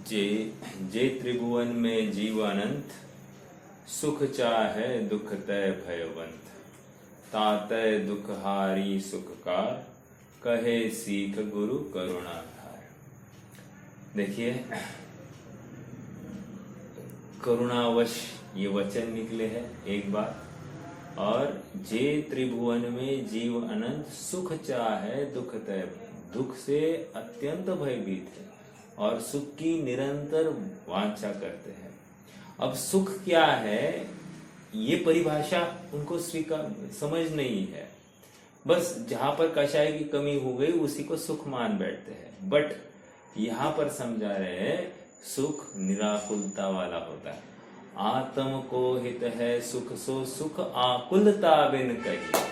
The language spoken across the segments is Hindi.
जे जे त्रिभुवन में जीव अनंत, सुख चाहे दुख तय भयवंत। तातय दुख हारी सुखकार, कहे सीख गुरु करुणाधार। देखिए, करुणावश ये वचन निकले हैं एक बार। और जे त्रिभुवन में जीव अनंत, सुख चाहे दुख तय, दुख से अत्यंत भयभीत है और सुख की निरंतर वांछा करते हैं। अब सुख क्या है, ये परिभाषा उनको स्वीकार समझ नहीं है। बस जहां पर कषाय की कमी हो गई उसी को सुख मान बैठते हैं। बट यहाँ पर समझा रहे हैं, सुख निराकुलता वाला होता है। आत्म को हित है सुख, सो सुख आकुलता बिन कही।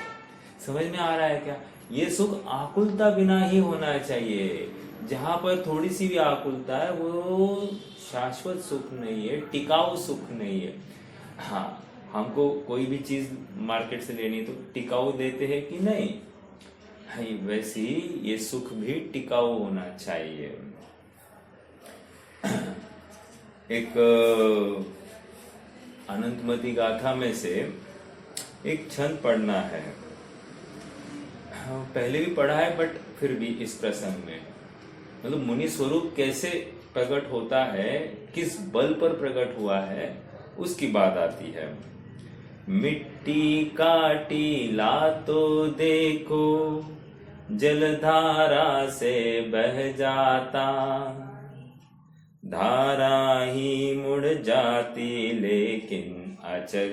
समझ में आ रहा है क्या? ये सुख आकुलता बिना ही होना चाहिए। जहां पर थोड़ी सी भी आकुलता है वो शाश्वत सुख नहीं है, टिकाऊ सुख नहीं है। हाँ, हमको कोई भी चीज मार्केट से लेनी तो टिकाऊ देते हैं कि नहीं? हाँ, वैसे ही ये सुख भी टिकाऊ होना चाहिए। एक अनंतमती गाथा में से एक छंद पढ़ना है। पहले भी पढ़ा है बट फिर भी इस प्रसंग में, मतलब मुनि स्वरूप कैसे प्रकट होता है, किस बल पर प्रकट हुआ है, उसकी बात आती है। मिट्टी काटी ला तो देखो, जलधारा से बह जाता। धारा ही मुड़ जाती लेकिन अचल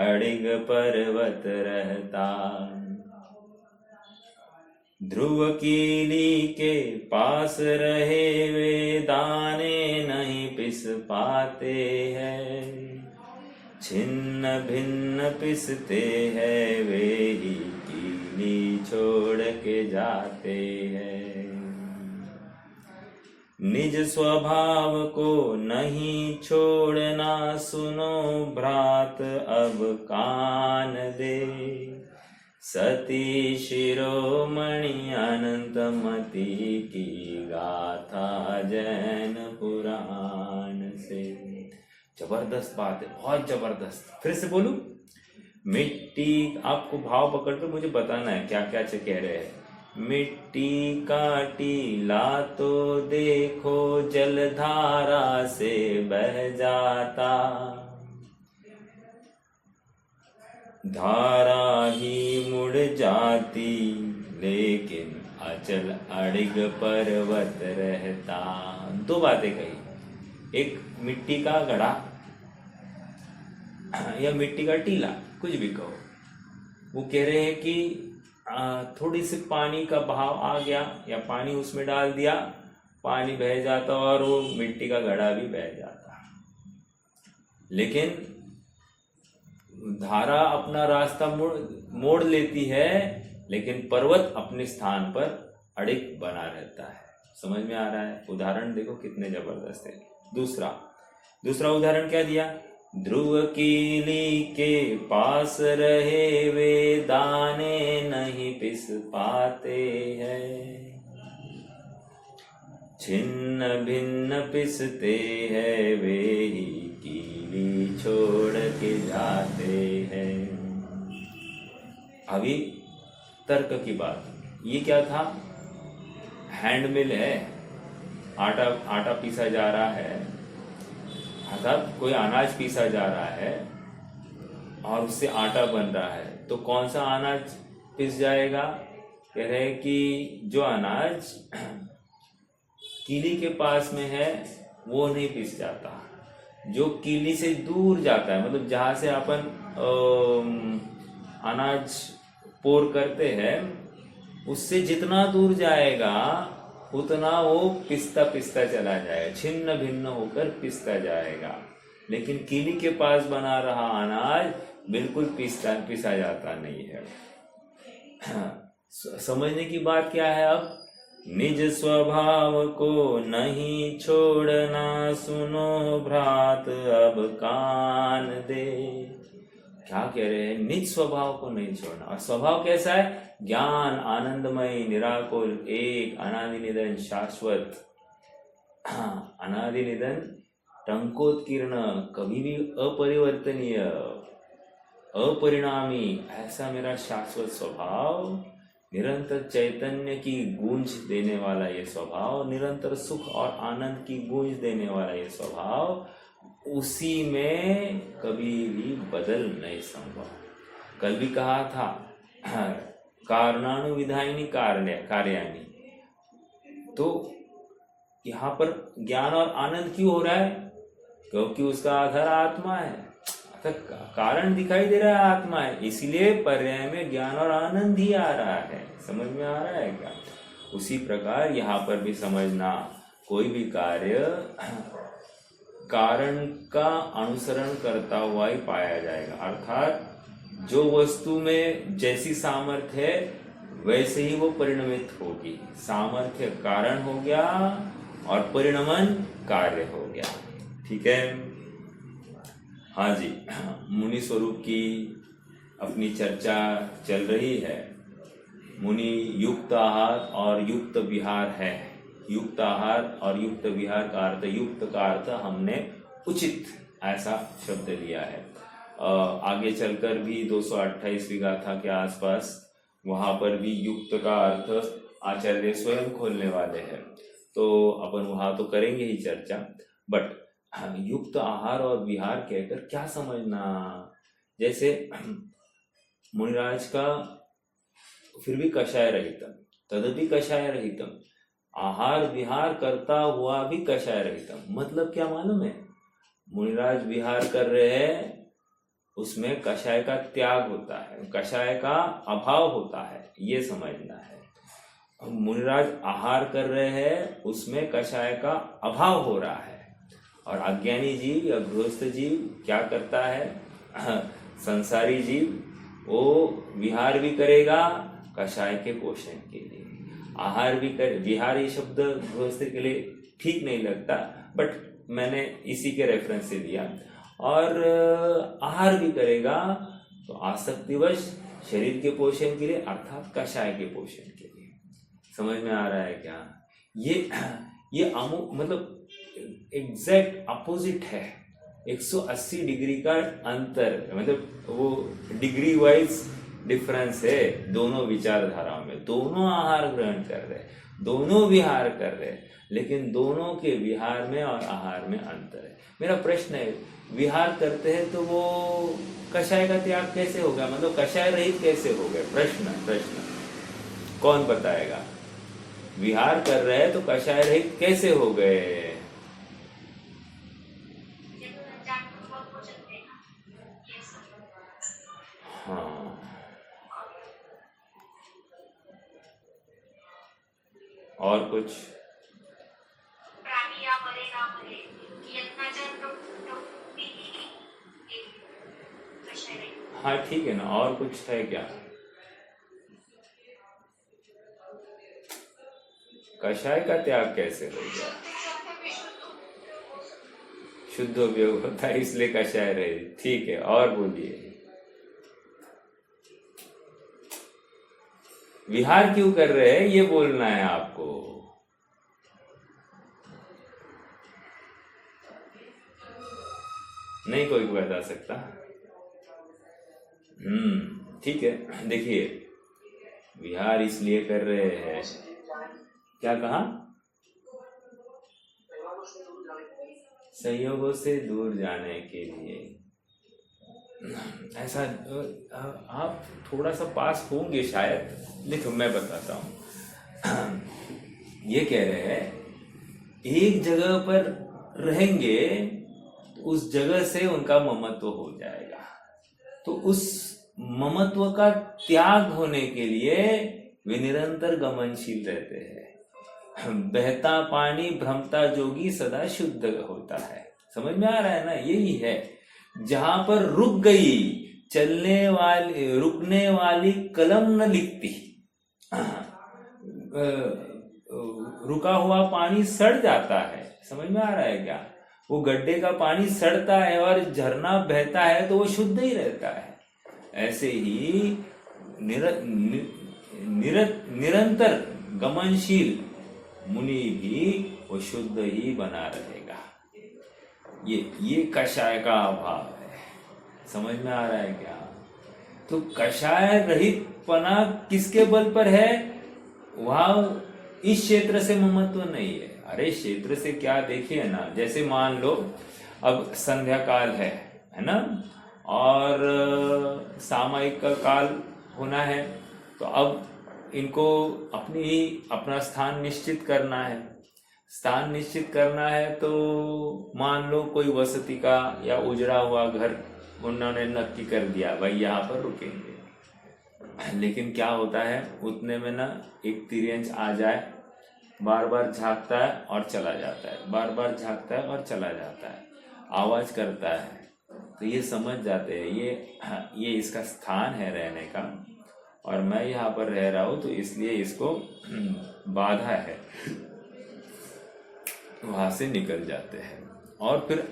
अड़िग पर्वत रहता। ध्रुव कीली के पास रहे वे दाने नहीं पिस पाते हैं। छिन्न भिन्न पिसते हैं वे ही कीली छोड़ के जाते हैं। निज स्वभाव को नहीं छोड़ना, सुनो भ्रात अब कान दे। सती शिरोमणि अनंतमती की गाथा जैन पुराण से। जबरदस्त बात है, बहुत जबरदस्त। फिर से बोलूं? मिट्टी, आपको भाव पकड़कर मुझे बताना है क्या क्या कह रहे हैं। मिट्टी काटी ला तो देखो, जलधारा से बह जाता। धारा ही मुड़ जाती लेकिन अचल अड़िग पर्वत रहता। दो बातें कही, एक मिट्टी का घड़ा या मिट्टी का टीला, कुछ भी कहो। वो कह रहे हैं कि थोड़ी सी पानी का बहाव आ गया या पानी उसमें डाल दिया, पानी बह जाता और वो मिट्टी का घड़ा भी बह जाता। लेकिन धारा अपना रास्ता मोड़ लेती है, लेकिन पर्वत अपने स्थान पर अड़िग बना रहता है। समझ में आ रहा है? उदाहरण देखो कितने जबरदस्त है। दूसरा उदाहरण क्या दिया? ध्रुव कीली के पास रहे वे दाने नहीं पिस पाते हैं। छिन्न भिन्न पिसते हैं वे ही कीली छोड़ के जाते हैं। अभी तर्क की बात, ये क्या था? हैंड मिल है, आटा पीसा जा रहा है, अर्थात कोई अनाज पीसा जा रहा है और उससे आटा बन रहा है। तो कौन सा अनाज पिस जाएगा? कह रहे हैं कि जो अनाज कीली के पास में है वो नहीं पिस जाता, जो कीली से दूर जाता है, मतलब जहां से अपन अनाज पोर करते हैं उससे जितना दूर जाएगा उतना वो पिसता चला जाएगा, छिन्न भिन्न होकर पिसता जाएगा। लेकिन कीली के पास बना रहा अनाज बिल्कुल पिसा जाता नहीं है। समझने की बात क्या है अब? निज स्वभाव को नहीं छोड़ना, सुनो भ्रात अब कान दे। क्या कह रहे हैं? निज स्वभाव को नहीं छोड़ना। और स्वभाव कैसा है? ज्ञान, आनंदमय, निराकुल, एक, अनादि निधन, शाश्वत। अनादि निधन टंकोत्कीर्ण, कभी भी अपरिवर्तनीय, अपरिणामी, ऐसा मेरा शाश्वत स्वभाव, निरंतर चैतन्य की गूंज देने वाला ये स्वभाव, निरंतर सुख और आनंद की गूंज देने वाला ये स्वभाव, उसी में कभी भी बदल नहीं संभव। कल भी कहा था कारणानुविधायिनी कार्याणि। तो यहाँ पर ज्ञान और आनंद क्यों हो रहा है? क्योंकि उसका आधार आत्मा है, कारण दिखाई दे रहा है आत्मा है, इसलिए पर्याय में ज्ञान और आनंद ही आ रहा है। समझ में आ रहा है क्या? उसी प्रकार यहाँ पर भी समझना, कोई भी कार्य कारण का अनुसरण करता हुआ ही पाया जाएगा। अर्थात जो वस्तु में जैसी सामर्थ्य है वैसे ही वो परिणमित होगी। सामर्थ्य कारण हो गया और परिणमन कार्य हो गया। ठीक है? हाँ जी, मुनि स्वरूप की अपनी चर्चा चल रही है। मुनि युक्त आहार और युक्त विहार है। युक्त आहार और युक्त विहार का अर्थ, युक्त का अर्थ हमने उचित ऐसा शब्द लिया है। आगे चलकर भी 228वीं गाथा के आसपास वहां पर भी युक्त का अर्थ आचार्य स्वयं खोलने वाले हैं, तो अपन वहां तो करेंगे ही चर्चा। बट युक्त आहार और विहार कहकर क्या समझना? जैसे मुनिराज का फिर भी कषाय रहितम, तदपि कषाय रहितम, आहार विहार करता हुआ भी कषाय रहितम। मतलब क्या मालूम है? मुनिराज विहार कर रहे हैं, उसमें कषाय का त्याग होता है, कषाय का अभाव होता है, ये समझना है। मुनिराज आहार कर रहे हैं, उसमें कषाय का अभाव हो रहा है। और अज्ञानी जीव या गृहस्थ जीव क्या करता है? संसारी जीव वो विहार भी करेगा कषाय के पोषण के लिए, आहार भी कर। विहार ये शब्द गृहस्थ के लिए ठीक नहीं लगता, बट मैंने इसी के रेफरेंस से दिया। और आहार भी करेगा तो आसक्तिवश शरीर के पोषण के लिए, अर्थात कषाय के पोषण के लिए। समझ में आ रहा है क्या? ये मतलब एग्जैक्ट अपोजिट है। 180 डिग्री का अंतर, मतलब वो डिग्री वाइज डिफरेंस है दोनों विचारधाराओं में। दोनों आहार ग्रहण कर रहे, दोनों विहार कर रहे, लेकिन दोनों के विहार में और आहार में अंतर है। मेरा प्रश्न है, विहार करते हैं तो वो कषाय का त्याग कैसे होगा? मतलब कषाय रहित कैसे हो गए? प्रश्न कौन बताएगा? विहार कर रहे हैं तो कषाय रहित कैसे हो गए? हाँ, और कुछ? हाँ ठीक है ना, और कुछ है क्या? कषाय का त्याग कैसे हो गया? शुद्ध उपयोग होता है इसलिए कषाय रहे। ठीक है, और बोलिए। विहार क्यों कर रहे हैं ये बोलना है आपको। नहीं कोई बता सकता? ठीक है, देखिए विहार इसलिए कर रहे हैं, क्या कहा? संयोगों से दूर जाने के लिए। ऐसा आप थोड़ा सा पास होंगे शायद। देखो मैं बताता हूँ। ये कह रहे हैं एक जगह पर रहेंगे तो उस जगह से उनका ममत्व हो जाएगा, तो उस ममत्व का त्याग होने के लिए वे निरंतर गमनशील रहते हैं। बहता पानी भ्रमता जोगी सदा शुद्ध होता है। समझ में आ रहा है ना? यही है, जहां पर रुक गई चलने वाली, रुकने वाली कलम न लिखती। रुका हुआ पानी सड़ जाता है। समझ में आ रहा है क्या? वो गड्ढे का पानी सड़ता है और झरना बहता है तो वो शुद्ध ही रहता है। ऐसे ही निरंतर गमनशील मुनि भी वो शुद्ध ही बना रहेगा। ये कषाय का अभाव है। समझ में आ रहा है क्या? तो कषाय रहित पना किसके बल पर है? वहां इस क्षेत्र से ममत्व नहीं है। अरे क्षेत्र से क्या, देखिए ना, जैसे मान लो अब संध्या काल है ना, और सामयिक का काल होना है, तो अब इनको अपना स्थान निश्चित करना है। स्थान निश्चित करना है तो मान लो कोई वसति का या उजड़ा हुआ घर उन्होंने नक्की कर दिया, भाई यहाँ पर रुकेंगे। लेकिन क्या होता है, उतने में ना एक तिर्यंच आ जाए, बार बार झांकता है और चला जाता है, बार बार झांकता है और चला जाता है, आवाज करता है। तो ये समझ जाते हैं ये इसका स्थान है रहने का, और मैं यहाँ पर रह रहा हूँ तो इसलिए इसको बाधा है, वहां से निकल जाते हैं। और फिर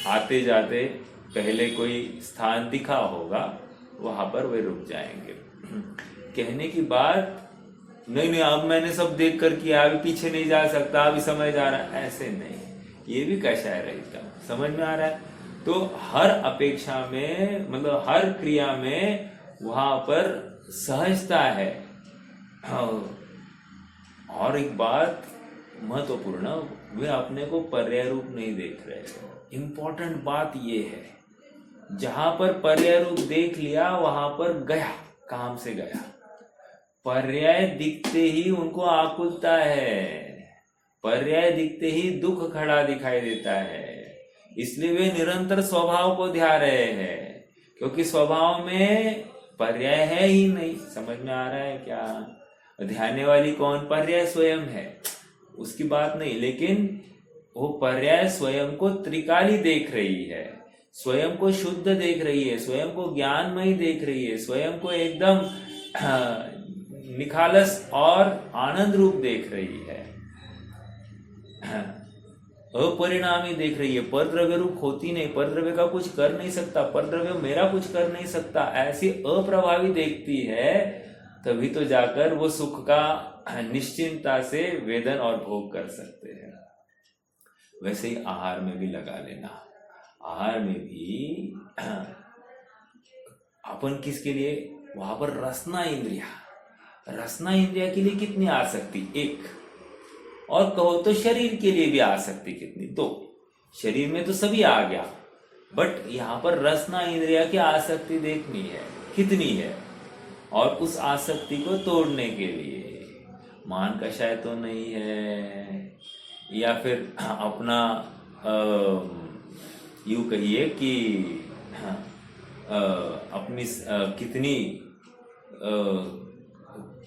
आते जाते पहले कोई स्थान दिखा होगा, वहां पर वे रुक जाएंगे। कहने की बात नहीं अब मैंने सब देख कर किया, अभी पीछे नहीं जा सकता, अभी समय जा रहा है, ऐसे नहीं। ये भी कषाय रहित का, समझ में आ रहा है? तो हर अपेक्षा में, मतलब हर क्रिया में वहां पर सहजता है। और एक बात महत्वपूर्ण, वे अपने को पर्याय रूप नहीं देख रहे। इंपॉर्टेंट बात ये है, जहां पर पर्याय रूप देख लिया वहां पर गया, काम से गया। पर्याय दिखते ही उनको आकुलता है, पर्याय दिखते ही दुख खड़ा दिखाई देता है, इसलिए वे निरंतर स्वभाव को ध्या रहे हैं, क्योंकि स्वभाव में पर्याय है ही नहीं। समझ में आ रहा है क्या? ध्याने वाली कौन? पर्याय स्वयं है, उसकी बात नहीं, लेकिन वो पर्याय स्वयं को त्रिकाली देख रही है, स्वयं को शुद्ध देख रही है, स्वयं को ज्ञानमयी देख रही है, स्वयं को एकदम निखालस और आनंद रूप देख रही है, अपरिणामी देख रही है। परद्रव्य रूप होती नहीं, परद्रव्य का कुछ कर नहीं सकता, परद्रव्य मेरा कुछ कर नहीं सकता, ऐसी अप्रभावी देखती है, तभी तो जाकर वो सुख का निश्चिंता से वेदन और भोग कर सकते हैं। वैसे ही आहार में भी लगा लेना। आहार में भी अपन किसके लिए? वहां पर रसना इंद्रिया, रसना इंद्रिया के लिए कितनी आसक्ति? एक। और कहो तो शरीर के लिए भी आसक्ति कितनी? दो। शरीर में तो सभी आ गया, बट यहाँ पर रसना इंद्रिया की आसक्ति देखनी है कितनी है, और उस आसक्ति को तोड़ने के लिए मान कषाय तो नहीं है, या फिर अपना यूं कहिए कि अपनी कितनी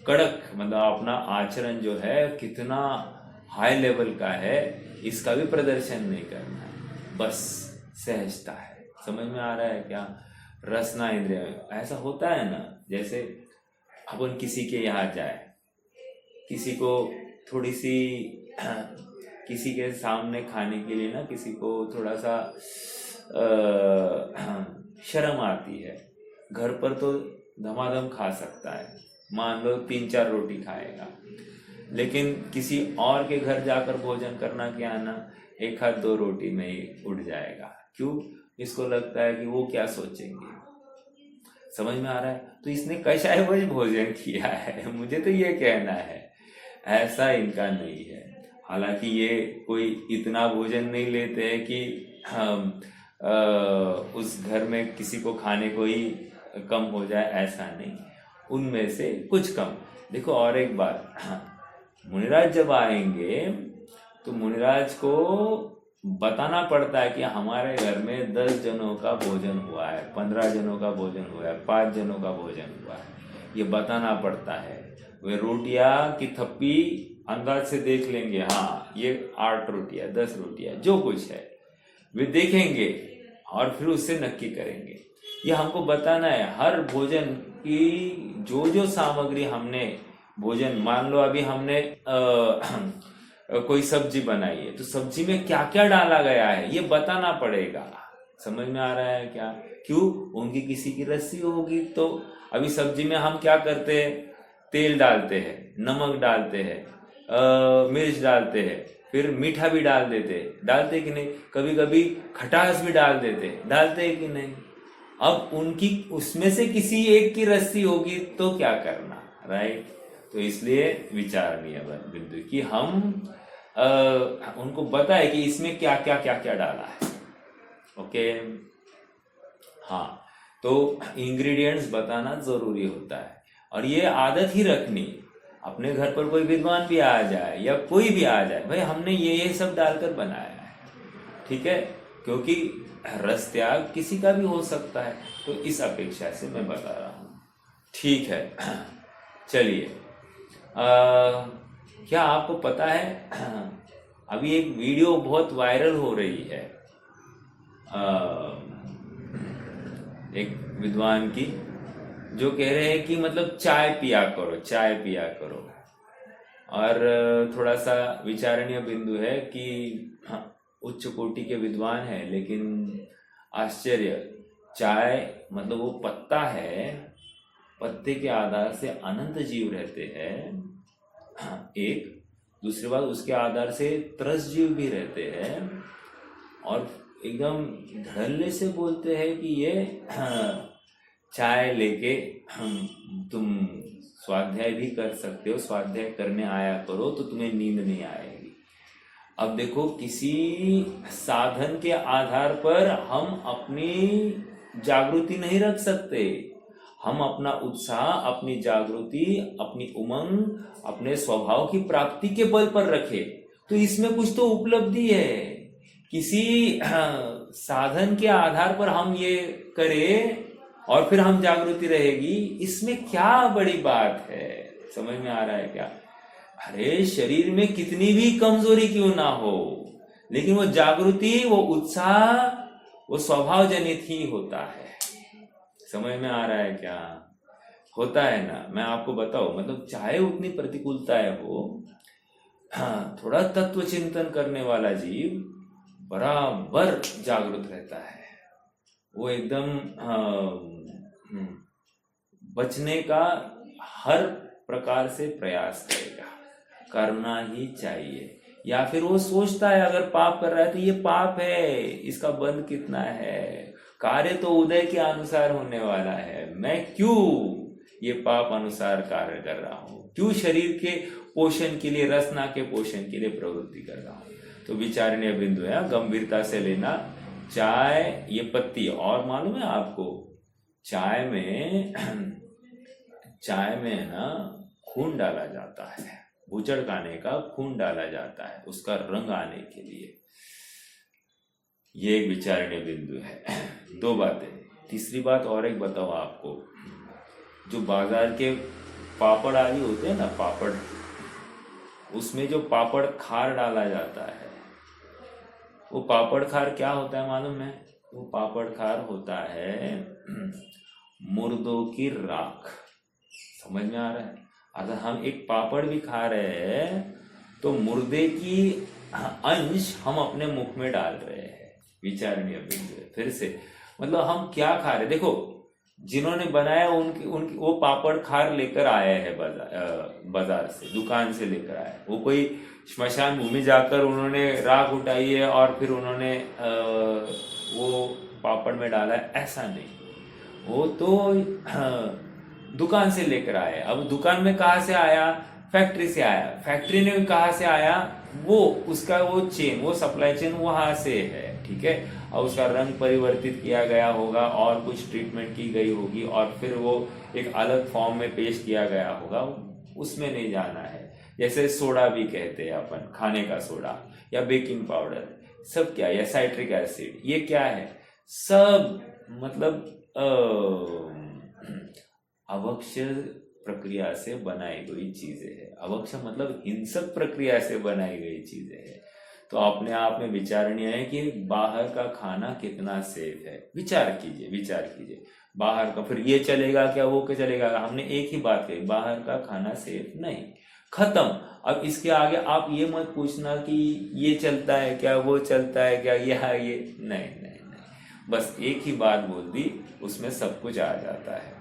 कड़क, मतलब अपना आचरण जो है कितना हाई लेवल का है, इसका भी प्रदर्शन नहीं करना है, बस सहजता है। समझ में आ रहा है क्या? रसना इंद्रिय ऐसा होता है ना, जैसे अपन किसी के यहाँ जाए, किसी को थोड़ी सी किसी के सामने खाने के लिए ना किसी को थोड़ा सा शर्म आती है। घर पर तो धमाधम खा सकता है, मान लो 3-4 रोटी खाएगा, लेकिन किसी और के घर जाकर भोजन करना क्या ना, 1-2 रोटी में ही उठ जाएगा। क्यों? इसको लगता है कि वो क्या सोचेंगे। समझ में आ रहा है? तो इसने कषायवश भोजन किया है, मुझे तो ये कहना है, ऐसा इनका नहीं है। हालांकि ये कोई इतना भोजन नहीं लेते हैं कि उस घर में किसी को खाने को ही कम हो जाए, ऐसा नहीं, उनमें से कुछ कम। देखो और एक बात, मुनिराज जब आएंगे तो मुनिराज को बताना पड़ता है कि हमारे घर में 10 जनों का भोजन हुआ है, 15 जनों का भोजन हुआ है, 5 जनों का भोजन हुआ है, ये बताना पड़ता है। वे रोटियां की थप्पी अंदाज से देख लेंगे, हाँ ये 8 रोटियां, 10 रोटियां, जो कुछ है वे देखेंगे और फिर उससे नक्की करेंगे। ये हमको बताना है हर भोजन की जो जो सामग्री हमने भोजन, मान लो अभी हमने कोई सब्जी बनाई है तो सब्जी में क्या क्या डाला गया है ये बताना पड़ेगा। समझ में आ रहा है क्या? क्यों? उनकी किसी की रस्सी होगी। तो अभी सब्जी में हम क्या करते हैं? तेल डालते हैं, नमक डालते हैं, मिर्च डालते हैं, फिर मीठा भी डालते कि नहीं, कभी कभी खटास भी डालते हैं कि नहीं। अब उनकी उसमें से किसी एक की रस्सी होगी तो क्या करना, राइट। तो इसलिए विचारणीय बिंदु कि हम उनको बताए कि इसमें क्या क्या क्या क्या डाला है। ओके, हाँ, तो इंग्रेडिएंट्स बताना जरूरी होता है और ये आदत ही रखनी। अपने घर पर कोई विद्वान भी आ जाए या कोई भी आ जाए, भाई हमने ये सब डालकर बनाया है, ठीक है, क्योंकि रस त्याग किसी का भी हो सकता है। तो इस अपेक्षा से मैं बता रहा हूँ, ठीक है। चलिए, क्या आपको पता है अभी एक वीडियो बहुत वायरल हो रही है एक विद्वान की, जो कह रहे हैं कि मतलब चाय पिया करो। और थोड़ा सा विचारणीय बिंदु है कि हाँ, उच्च कोटि के विद्वान है, लेकिन आश्चर्य, चाय मतलब वो पत्ता है, पत्ते के आधार से अनंत जीव रहते हैं। एक दूसरी बात, उसके आधार से त्रस जीव भी रहते हैं, और एकदम धड़ल्ले से बोलते हैं कि ये चाय लेके तुम स्वाध्याय भी कर सकते हो, स्वाध्याय करने आया करो तो तुम्हें नींद नहीं आएगी। अब देखो, किसी साधन के आधार पर हम अपनी जागृति नहीं रख सकते। हम अपना उत्साह, अपनी जागृति, अपनी उमंग, अपने स्वभाव की प्राप्ति के बल पर रखे, तो इसमें कुछ तो उपलब्धि है। किसी साधन के आधार पर हम ये करें और फिर हम जागृति रहेगी, इसमें क्या बड़ी बात है? समझ में आ रहा है क्या? अरे शरीर में कितनी भी कमजोरी क्यों ना हो, लेकिन वो जागृति, वो उत्साह, वो स्वभाव जनित ही होता है। समझ में आ रहा है क्या? होता है ना। मैं आपको बताऊं, मतलब चाहे उतनी प्रतिकूलताएं हो, थोड़ा तत्व चिंतन करने वाला जीव बराबर जागृत रहता है। वो एकदम बचने का हर प्रकार से प्रयास करेगा, करना ही चाहिए। या फिर वो सोचता है अगर पाप कर रहा है तो ये पाप है, इसका बंध कितना है, कार्य तो उदय के अनुसार होने वाला है, मैं क्यों ये पाप अनुसार कार्य कर रहा हूँ, क्यों शरीर के पोषण के लिए, रसना के पोषण के लिए प्रवृत्ति कर रहा हूँ। तो विचारणीय बिंदु है, गंभीरता से लेना। चाय, ये पत्ती, और मालूम है आपको, चाय में ना खून डाला जाता है, बुचड़काने का खून डाला जाता है उसका रंग आने के लिए। ये एक विचारणीय बिंदु है। दो बातें। तीसरी बात और एक बताओ आपको, जो बाजार के पापड़ आदि होते हैं ना, पापड़, उसमें जो पापड़ खार डाला जाता है, वो पापड़ खार क्या होता है मालूम है? वो पापड़ खार होता है मुर्दों की राख। समझ में आ रहा है? अगर हम एक पापड़ भी खा रहे हैं तो मुर्दे की अंश हम अपने मुख में डाल रहे हैं। विचारणीय बिंदु है। फिर से, मतलब हम क्या खा रहे, देखो जिन्होंने बनाया उनकी वो पापड़ खार लेकर आए हैं बाजार से, दुकान से लेकर आए। वो कोई श्मशान भूमि जाकर उन्होंने राख उठाई है और फिर उन्होंने वो पापड़ में डाला है, ऐसा नहीं। वो तो दुकान से लेकर आए। अब दुकान में कहाँ से आया? फैक्ट्री से आया। फैक्ट्री ने कहाँ से आया? वो उसका वो चेन, वो सप्लाई चेन वहां से है, ठीक है। और उसका रंग परिवर्तित किया गया होगा और कुछ ट्रीटमेंट की गई होगी और फिर वो एक अलग फॉर्म में पेश किया गया होगा, उसमें नहीं जाना है। जैसे सोडा भी कहते हैं अपन, खाने का सोडा या बेकिंग पाउडर, सब क्या, या साइट्रिक एसिड, ये क्या है? सब मतलब अवक्ष प्रक्रिया से बनाई गई चीजें हैं। अवक्ष मतलब हिंसक प्रक्रिया से बनाई गई चीजें हैं। तो अपने आप में विचारणीय है कि बाहर का खाना कितना सेफ है। विचार कीजिए बाहर का, फिर ये चलेगा क्या, वो क्या चलेगा? हमने एक ही बात कही, बाहर का खाना सेफ नहीं, खत्म। अब इसके आगे आप ये मत पूछना कि ये चलता है क्या, वो चलता है क्या, ये नहीं, बस एक ही बात बोल दी, उसमें सब कुछ आ जाता है।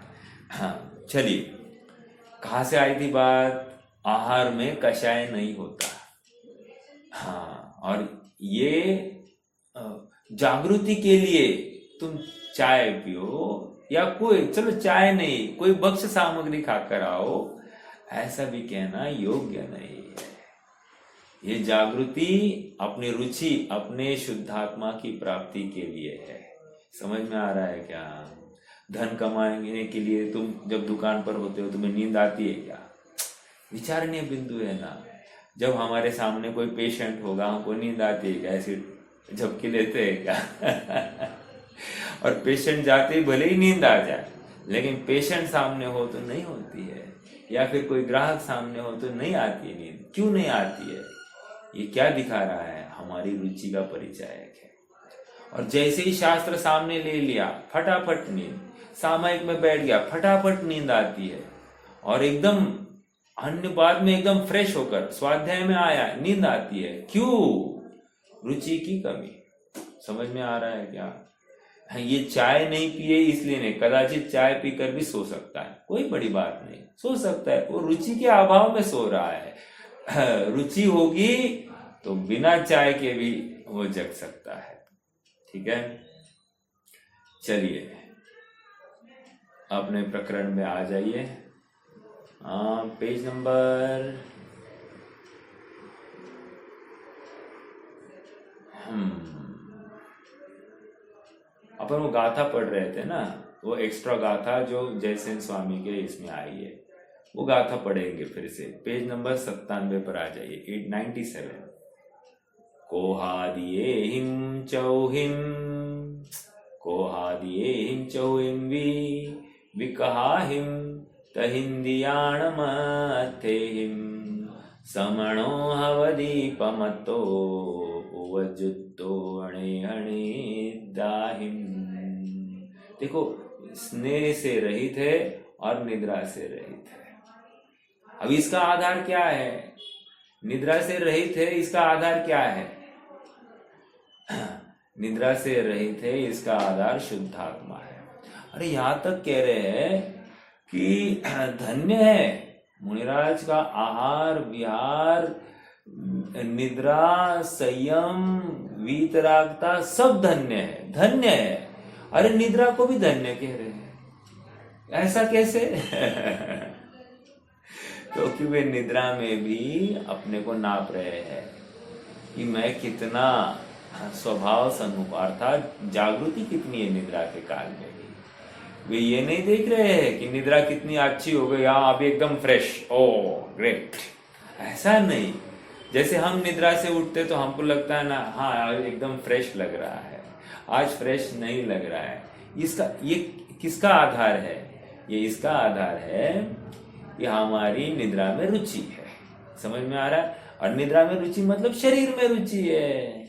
हाँ, चलिए, कहाँ से आई थी बात? आहार में कषाय नहीं होता। हाँ, और ये जागृति के लिए तुम चाय पियो या कोई, चलो चाय नहीं, कोई भक्ष्य सामग्री खाकर आओ, ऐसा भी कहना योग्य नहीं है। ये जागृति अपनी रुचि, अपने शुद्धात्मा की प्राप्ति के लिए है। समझ में आ रहा है क्या? धन कमाने के लिए तुम जब दुकान पर होते हो तुम्हें नींद आती है क्या? विचारणीय बिंदु है ना। जब हमारे सामने कोई पेशेंट होगा हमको नींद आती है क्या? ऐसे झपकी लेते हैं क्या? और पेशेंट जाते ही भले ही नींद आ जाए, लेकिन पेशेंट सामने हो तो नहीं होती है, या फिर कोई ग्राहक सामने हो तो नहीं आती है नींद। क्यों नहीं आती है? ये क्या दिखा रहा है? हमारी रुचि का परिचायक है। और जैसे ही शास्त्र सामने ले लिया, फटाफट नींद, सामयिक में बैठ गया, फटाफट नींद आती है। और एकदम अन्य बाद में एकदम फ्रेश होकर स्वाध्याय में आया, नींद आती है। क्यों? रुचि की कमी। समझ में आ रहा है क्या? ये चाय नहीं पिए इसलिए नहीं, कदाचित चाय पीकर भी सो सकता है, कोई बड़ी बात नहीं, सो सकता है। वो रुचि के अभाव में सो रहा है। रुचि होगी तो बिना चाय के भी वो जग सकता है। ठीक है, चलिए अपने प्रकरण में आ जाइए। पेज नंबर अपन वो गाथा पढ़ रहे थे ना, वो एक्स्ट्रा गाथा जो जयसेन स्वामी के इसमें आई है, वो गाथा पढ़ेंगे फिर से। पेज नंबर 97 पर आ जाइए, 897। कोहादियेहिं चौहिं विकहाहिं तहिंदियाणमथेहिं समणो हवदीपमतो उवजुत्तो अणे अणे दाहिम। देखो, स्नेह से रहित है और निद्रा से रहित है। अब इसका आधार क्या है? निद्रा से रहित है, इसका आधार क्या है? निद्रा से रहित है, इसका आधार शुद्धात्मा है। अरे यहां तक कह रहे हैं कि धन्य है मुनिराज का आहार विहार, निद्रा, संयम, वीतरागता, सब धन्य है, धन्य है। अरे निद्रा को भी धन्य कह रहे हैं, ऐसा कैसे? क्योंकि वे निद्रा में भी अपने को नाप रहे हैं कि मैं कितना स्वभाव सन्मुख, अर्थात जागृति कितनी है निद्रा के काल में भी। वे ये नहीं देख रहे हैं कि निद्रा कितनी अच्छी हो गई, हाँ अभी एकदम फ्रेश, ओ ग्रेट, ऐसा नहीं। जैसे हम निद्रा से उठते तो हमको लगता है ना, हाँ एकदम फ्रेश लग रहा है, आज फ्रेश नहीं लग रहा है। ये किसका आधार है? ये इसका आधार है कि हमारी निद्रा में रुचि है। समझ में आ रहा है? और निद्रा में रुचि मतलब शरीर में रुचि है।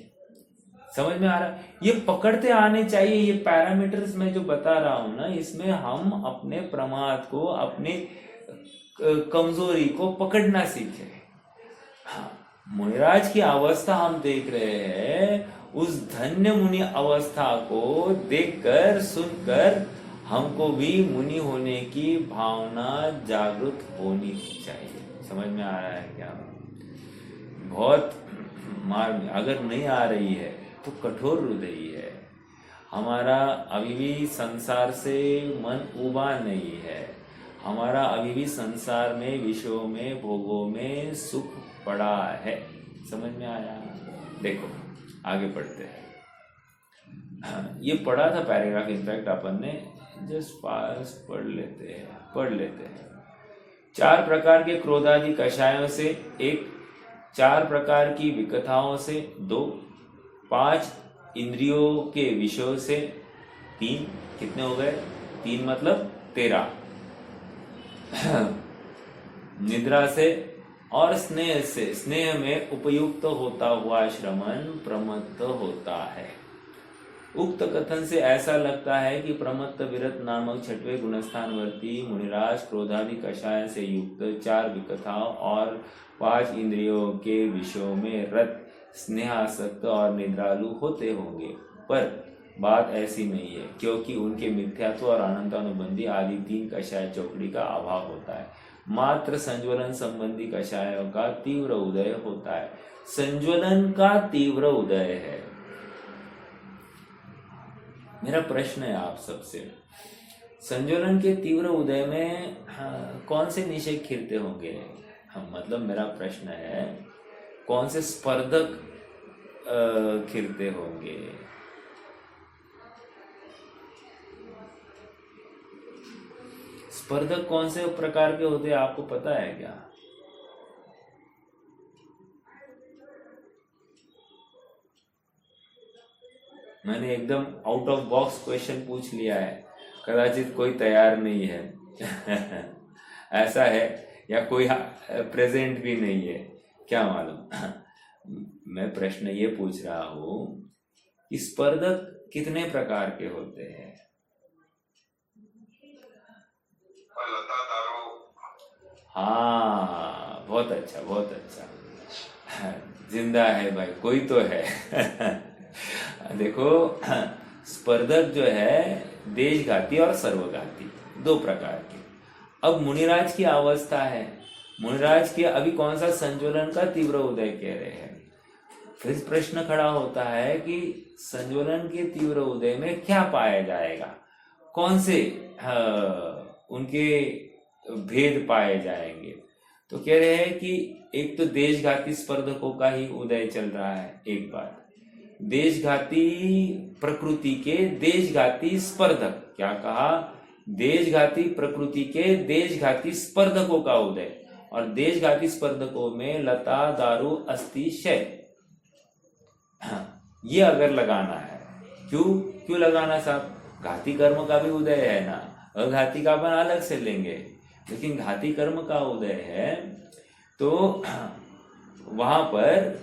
समझ में आ रहा है? ये पकड़ते आने चाहिए। ये पैरामीटर्स मैं जो बता रहा हूं ना, इसमें हम अपने प्रमाद को, अपने कमजोरी को पकड़ना सीखे। हाँ, मुनिराज की अवस्था हम देख रहे हैं, उस धन्य मुनि अवस्था को देखकर सुनकर हमको भी मुनि होने की भावना जागृत होनी चाहिए। समझ में आ रहा है क्या? बहुत अगर नहीं आ रही है तो कठोर हृदयी है हमारा, अभी भी संसार से मन उबा नहीं है हमारा, अभी भी संसार में, विषयों में, भोगों में सुख पड़ा है। समझ में आया? देखो आगे पढ़ते हैं। ये पढ़ा था पैराग्राफ, इनफैक्ट अपन ने जस्ट पास पढ़ लेते हैं। 4 प्रकार के क्रोधादि कषायों से 1, 4 प्रकार की विकथाओं से 2, 5 इंद्रियों के विषयों से 3, कितने हो गए? 3 मतलब 13। निद्रा से और स्नेह से, स्नेह में उपयुक्त होता हुआ श्रमण प्रमत्त होता है। उक्त कथन से ऐसा लगता है कि प्रमत्त विरत नामक 6वें गुणस्थानवर्ती मुनिराज क्रोधादि कषाय से युक्त 4 विकथाओं और 5 इंद्रियों के विषयों में रत, स्नेहासक्त और निद्रालु होते होंगे, पर बात ऐसी नहीं है, क्योंकि उनके मिथ्यात्व और अनंतानुबंधी आदि 3 कषाय चौकड़ी का अभाव होता है। मात्र संज्वलन संबंधी कषायों का तीव्र उदय होता है। संज्वलन का तीव्र उदय है। मेरा प्रश्न है आप सबसे, संज्वलन के तीव्र उदय में कौन से निषेक खिलते होंगे? मतलब मेरा प्रश्न है, कौन से स्पर्धक खिलते होंगे? स्पर्धक कौन से प्रकार के होते हैं, आपको पता है क्या? मैंने एकदम आउट ऑफ बॉक्स क्वेश्चन पूछ लिया है, कदाचित कोई तैयार नहीं है ऐसा है, या कोई प्रेजेंट भी नहीं है, क्या मालूम। मैं प्रश्न ये पूछ रहा हूं कि स्पर्धक कितने प्रकार के होते हैं? हाँ, बहुत अच्छा, बहुत अच्छा, जिंदा है भाई, कोई तो है देखो, स्पर्धक जो है देशघाती और सर्वघाती, दो प्रकार के। अब मुनिराज की अवस्था है, मुनिराज की अभी कौन सा संज्वलन का तीव्र उदय कह रहे हैं। फिर प्रश्न खड़ा होता है कि संज्वलन के तीव्र उदय में क्या पाया जाएगा, कौन से उनके भेद पाए जाएंगे। तो कह रहे हैं कि एक तो देशघाती स्पर्धकों का ही उदय चल रहा है, एक बात, देशघाती प्रकृति के देशघाती स्पर्धक, क्या कहा, देशघाती प्रकृति के देशघाती स्पर्धकों का उदय, और देशघाती स्पर्धकों में लता, दारू, अस्थि, शय, ये अगर लगाना है, क्यों लगाना साहब, घाती कर्म का भी उदय है ना, अघाती का अपन अलग से लेंगे, लेकिन घाती कर्म का उदय है तो वहां पर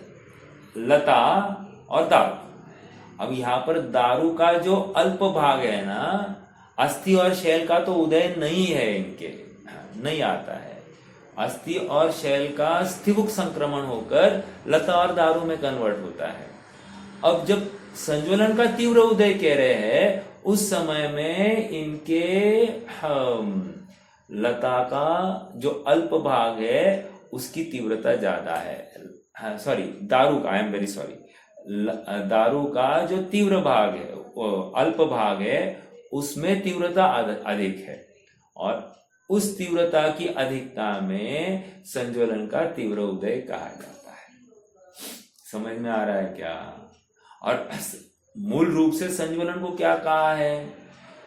लता और दारू। अब यहाँ पर दारू का जो अल्प भाग है ना, अस्थि और शैल का तो उदय नहीं है, इनके नहीं आता है। अस्थि और शैल का स्थिभुक संक्रमण होकर लता और दारू में कन्वर्ट होता है। अब जब संज्वलन का तीव्र उदय कह रहे हैं, उस समय में इनके लता का जो अल्प भाग है उसकी तीव्रता ज्यादा है, सॉरी दारू का, आई एम वेरी सॉरी, दारू का जो तीव्र भाग है, अल्प भाग है, उसमें तीव्रता अधिक है, और उस तीव्रता की अधिकता में संज्वलन का तीव्र उदय कहा जाता है। समझ में आ रहा है क्या? और मूल रूप से संज्वलन को क्या कहा है,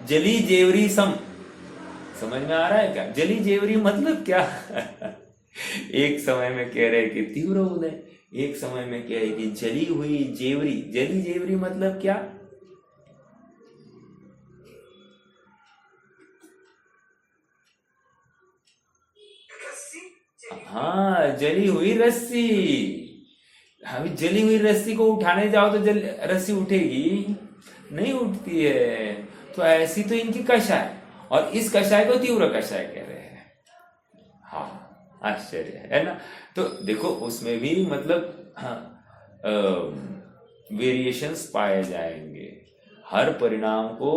जली जेवरी सम। समझ में आ रहा है क्या? जली जेवरी मतलब क्या एक समय में कह रहे कि तीव्र उदय, एक समय में कह रहे कि जली हुई जेवरी। जली जेवरी मतलब क्या? हाँ, जली हुई रस्सी। अभी जली हुई रस्सी को उठाने जाओ तो रस्सी उठेगी? नहीं उठती है। तो ऐसी तो इनकी कषाय, और इस कषाय को तीव्र कषाय कह रहे हैं। हाँ, आश्चर्य है ना? तो देखो उसमें भी मतलब वेरिएशंस पाए जाएंगे। हर परिणाम को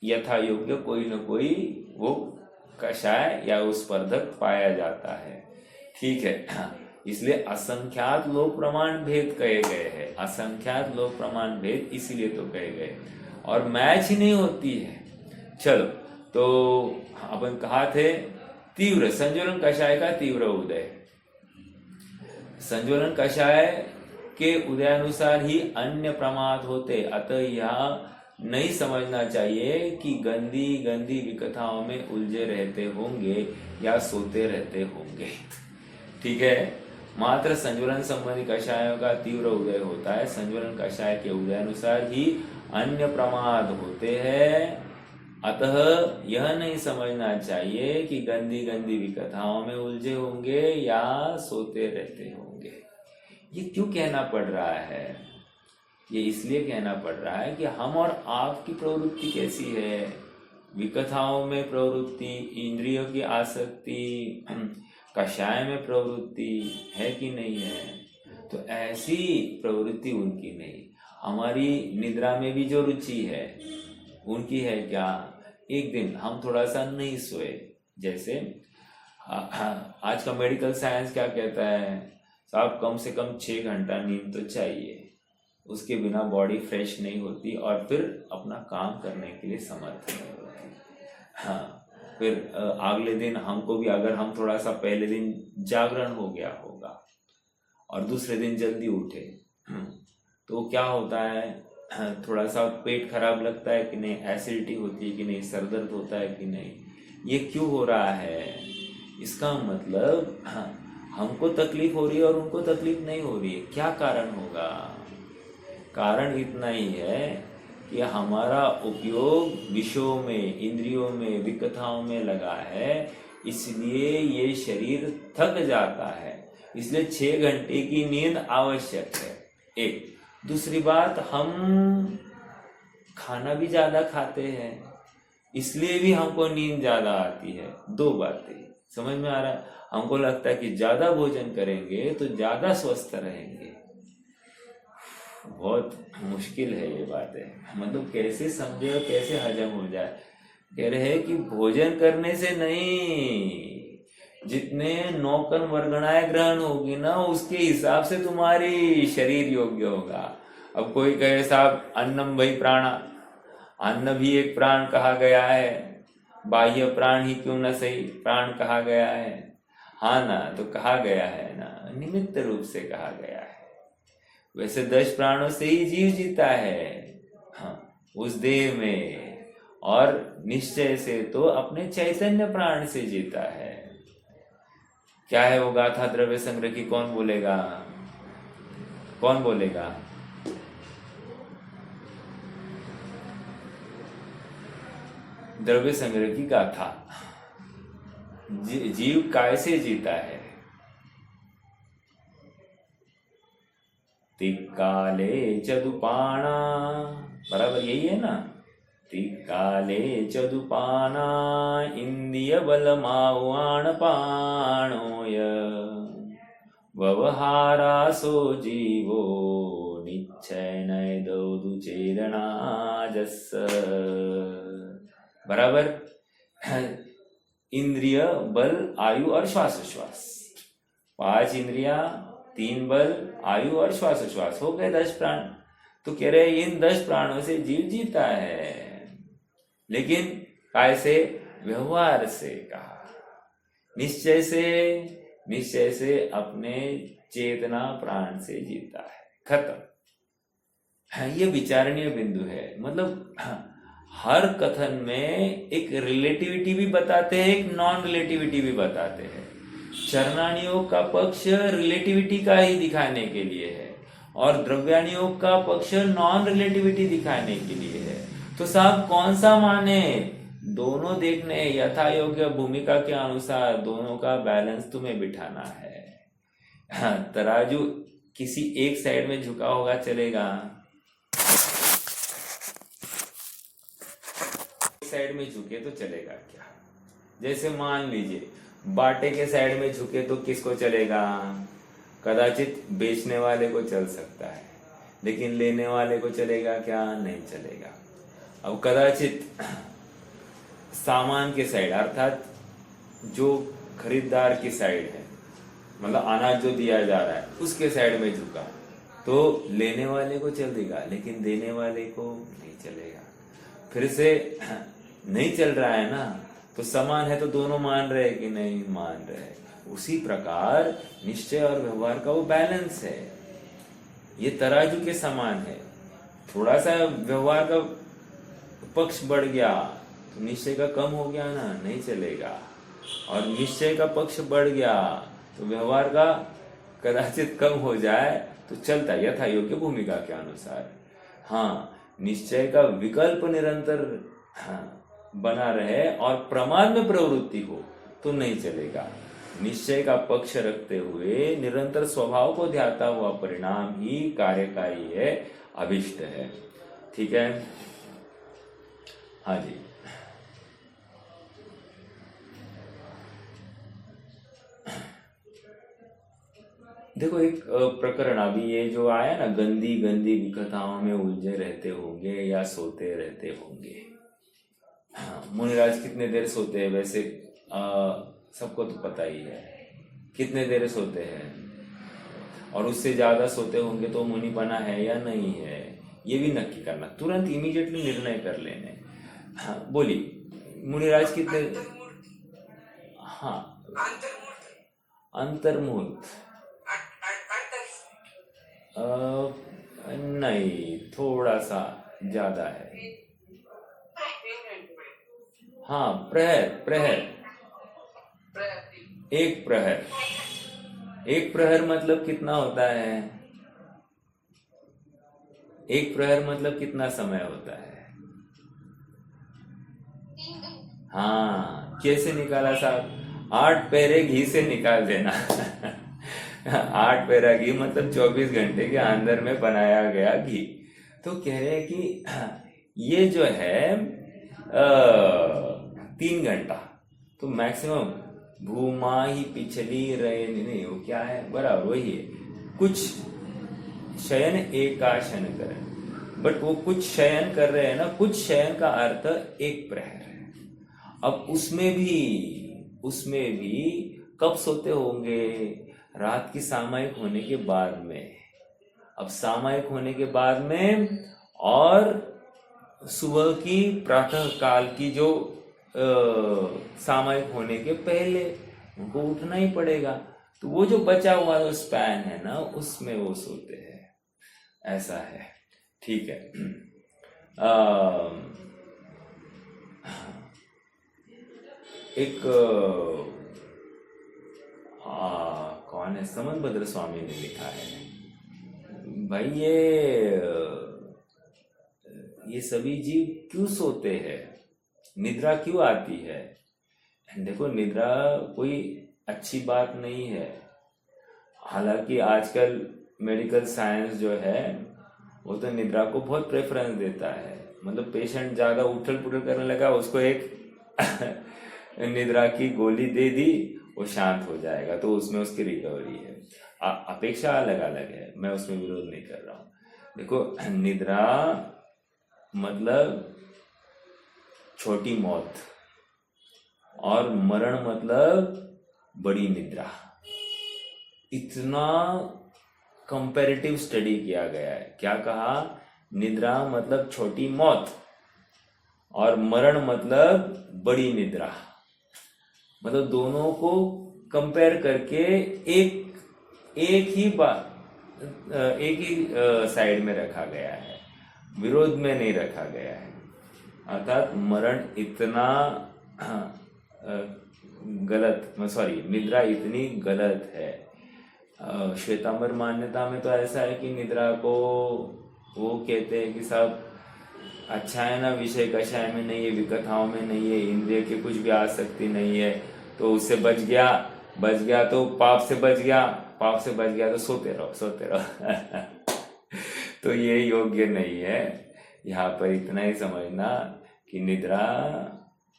यथा योग्य कोई न कोई वो कषाय या उस स्पर्धक पाया जाता है। ठीक है, इसलिए असंख्यात लोक प्रमाण भेद कहे गए हैं। असंख्यात लोक प्रमाण भेद इसीलिए तो कहे गए, और मैच ही नहीं होती है। चलो, तो अपन कहा थे तीव्र संज्वलन कषाय का तीव्र उदय। संज्वलन कषाय के उदयानुसार ही अन्य प्रमाद होते, अतः यह नहीं समझना चाहिए कि गंदी गंदी विकथाओं में उलझे रहते होंगे या सोते रहते होंगे। ठीक है, मात्र संज्वलन संबंधी कषायों का तीव्र उदय होता है। संज्वलन कषाय के उदयानुसार ही अन्य प्रमाद होते हैं, अतः यह नहीं समझना चाहिए कि गंदी गंदी विकथाओं में उलझे होंगे या सोते रहते होंगे। ये क्यों कहना पड़ रहा है? ये इसलिए कहना पड़ रहा है कि हम और आपकी प्रवृत्ति कैसी है, विकथाओं में प्रवृत्ति, इंद्रियों की आसक्ति, कषाय में प्रवृत्ति है कि नहीं है। तो ऐसी प्रवृत्ति उनकी नहीं। हमारी निद्रा में भी जो रुचि है उनकी है क्या? एक दिन हम थोड़ा सा नहीं सोए, जैसे आज का मेडिकल साइंस क्या कहता है, साहब कम से कम 6 घंटा नींद तो चाहिए, उसके बिना बॉडी फ्रेश नहीं होती और फिर अपना काम करने के लिए समर्थ नहीं होती। हाँ, फिर अगले दिन हमको भी, अगर हम थोड़ा सा पहले दिन जागरण हो गया होगा और दूसरे दिन जल्दी उठे, तो क्या होता है, थोड़ा सा पेट खराब लगता है कि नहीं, एसिडिटी होती है कि नहीं, सर दर्द होता है कि नहीं, ये क्यों हो रहा है? इसका मतलब हमको तकलीफ हो रही है और उनको तकलीफ नहीं हो रही है। क्या कारण होगा? कारण इतना ही है कि हमारा उपयोग विषयों में, इंद्रियों में, विकथाओं में लगा है, इसलिए ये शरीर थक जाता है। इसलिए 6 घंटे की नींद आवश्यक है। एक दूसरी बात, हम खाना भी ज्यादा खाते हैं, इसलिए भी हमको नींद ज्यादा आती है। 2 बातें समझ में आ रहा है? हमको लगता है कि ज्यादा भोजन करेंगे तो ज्यादा स्वस्थ रहेंगे। बहुत मुश्किल है ये बातें, मतलब कैसे समझे और कैसे हजम हो जाए। कह रहे हैं कि भोजन करने से नहीं, जितने नौकन वर्गणाएं ग्रहण होगी ना, उसके हिसाब से तुम्हारी शरीर योग्य होगा। अब कोई कहे साहब अन्नम वही प्राणा, अन्न भी एक प्राण कहा गया है, बाह्य प्राण ही क्यों न सही, प्राण कहा गया है। हाँ ना, तो कहा गया है ना, निमित्त रूप से कहा गया है। वैसे 10 प्राणों से ही जीव जीता है, हाँ, उस देह में, और निश्चय से तो अपने चैतन्य प्राण से जीता है। क्या है वो गाथा द्रव्य संग्रह की? कौन बोलेगा? कौन बोलेगा? द्रव्य संग्रह की गाथा। जीव काय से जीता है? तिक्काले चदुपाना, बराबर यही है ना? तिक्काले चदुपाना इंद्रिय बलमावाण पाणोय व्यवहारासो जीवो निश्चय नय दौदु चेदना जस। बराबर, इंद्रिय, बल, आयु और श्वासोश्वास, 5 इंद्रिया, 3 बल, आयु और श्वासोश्वास, हो गए 10 प्राण। तो कह रहे इन 10 प्राणों से जीव जीता है, लेकिन काय से? व्यवहार से कहा, निश्चय से, निश्चय से अपने चेतना प्राण से जीता है। खत्म। ये विचारणीय बिंदु है। मतलब हर कथन में एक रिलेटिविटी भी बताते हैं, एक नॉन रिलेटिविटी भी बताते हैं। चरणानियोग का पक्ष रिलेटिविटी का ही दिखाने के लिए है और द्रव्यानियोग का पक्ष नॉन रिलेटिविटी दिखाने के लिए है। तो साहब कौन सा माने? दोनों देखने, यथा योग्य भूमिका के अनुसार दोनों का बैलेंस तुम्हें बिठाना है। तराजू किसी एक साइड में झुका होगा चलेगा, साइड में झुके तो चलेगा क्या? जैसे मान लीजिए बाटे के साइड में झुके तो किसको चलेगा? कदाचित बेचने वाले को चल सकता है, लेकिन लेने वाले को चलेगा क्या? नहीं चलेगा। अब कदाचित सामान के साइड, अर्थात जो खरीदार की साइड है, मतलब अनाज जो दिया जा रहा है उसके साइड में झुका तो लेने वाले को चलेगा, लेकिन देने वाले को नहीं चलेगा। फिर से नहीं चल रहा है ना, तो समान है तो दोनों मान रहे कि नहीं मान रहे। उसी प्रकार निश्चय और व्यवहार का वो बैलेंस है, ये तराजू के समान है। थोड़ा सा व्यवहार का पक्ष बढ़ गया तो निश्चय का कम हो गया ना, नहीं चलेगा। और निश्चय का पक्ष बढ़ गया तो व्यवहार का कदाचित कम हो जाए तो चलता, यथा योग्य भूमिका के अनुसार। हाँ, निश्चय का विकल्प निरंतर बना रहे और प्रमाद में प्रवृत्ति हो तो नहीं चलेगा। निश्चय का पक्ष रखते हुए निरंतर स्वभाव को ध्याता हुआ परिणाम ही कार्यकारी है, अभिष्ट है। ठीक है, हाँ जी। देखो एक प्रकरण अभी ये जो आया ना, गंदी गंदी विकथाओं में उलझे रहते होंगे या सोते रहते होंगे। हाँ, मुनिराज कितने देर सोते हैं वैसे? सबको तो पता ही है कितने देर सोते हैं, और उससे ज्यादा सोते होंगे तो मुनिपना है या नहीं है, ये भी नक्की करना, तुरंत इमीडिएटली निर्णय कर लेने। हाँ बोलिए मुनिराज कितने। हाँ अंतर्मुहूर्त नहीं, थोड़ा सा ज्यादा है। हाँ प्रहर, प्रहर, एक प्रहर, एक प्रहर मतलब कितना होता है, एक प्रहर मतलब कितना समय होता है। हाँ कैसे निकाला साहब, 8 पैरे घी से निकाल देना 8 पैरा घी मतलब 24 घंटे के अंदर में बनाया गया घी। तो कह रहे हैं कि ये जो है 3 घंटा तो मैक्सिमम भूमा ही पिछली रहे, नहीं वो क्या है बराबर वही है, कुछ शयन एकाशन करें, बट वो कुछ शयन कर रहे हैं ना, कुछ शयन का अर्थ एक प्रहर है। अब उसमें भी कब सोते होंगे, रात की सामायिक होने के बाद में। अब सामायिक होने के बाद में और सुबह की प्रातः काल की जो सामायिक होने के पहले उनको उठना ही पड़ेगा, तो वो जो बचा हुआ जो स्पैन है ना उसमें वो सोते हैं, ऐसा है। ठीक है। एक कौन है, समनभद्र स्वामी ने लिखा है भाई ये सभी जीव क्यों सोते हैं, निद्रा क्यों आती है। देखो निद्रा कोई अच्छी बात नहीं है, हालांकि आजकल मेडिकल साइंस जो है वो तो निद्रा को बहुत प्रेफरेंस देता है, मतलब पेशेंट ज्यादा उठल पुठल करने लगा उसको एक निद्रा की गोली दे दी वो शांत हो जाएगा, तो उसमें उसकी रिकवरी है। अपेक्षा अलग अलग है, मैं उसमें विरोध नहीं कर रहा हूँ। देखो निद्रा मतलब छोटी मौत और मरण मतलब बड़ी निद्रा, इतना कंपैरेटिव स्टडी किया गया है। क्या कहा, निद्रा मतलब छोटी मौत और मरण मतलब बड़ी निद्रा, मतलब दोनों को कंपेयर करके एक ही साइड में रखा गया है, विरोध में नहीं रखा गया है। अर्थात मरण इतना गलत, सॉरी निद्रा इतनी गलत है। श्वेतांबर मान्यता में तो ऐसा है कि निद्रा को वो कहते हैं कि साहब अच्छा है ना, विषय कषाय में नहीं है, विकथाओं में नहीं है, इंद्रिय की कुछ भी आसक्ति नहीं है, तो उससे बच गया तो पाप से बच गया तो सोते रहो तो ये योग्य नहीं है। यहाँ पर इतना ही समझना कि निद्रा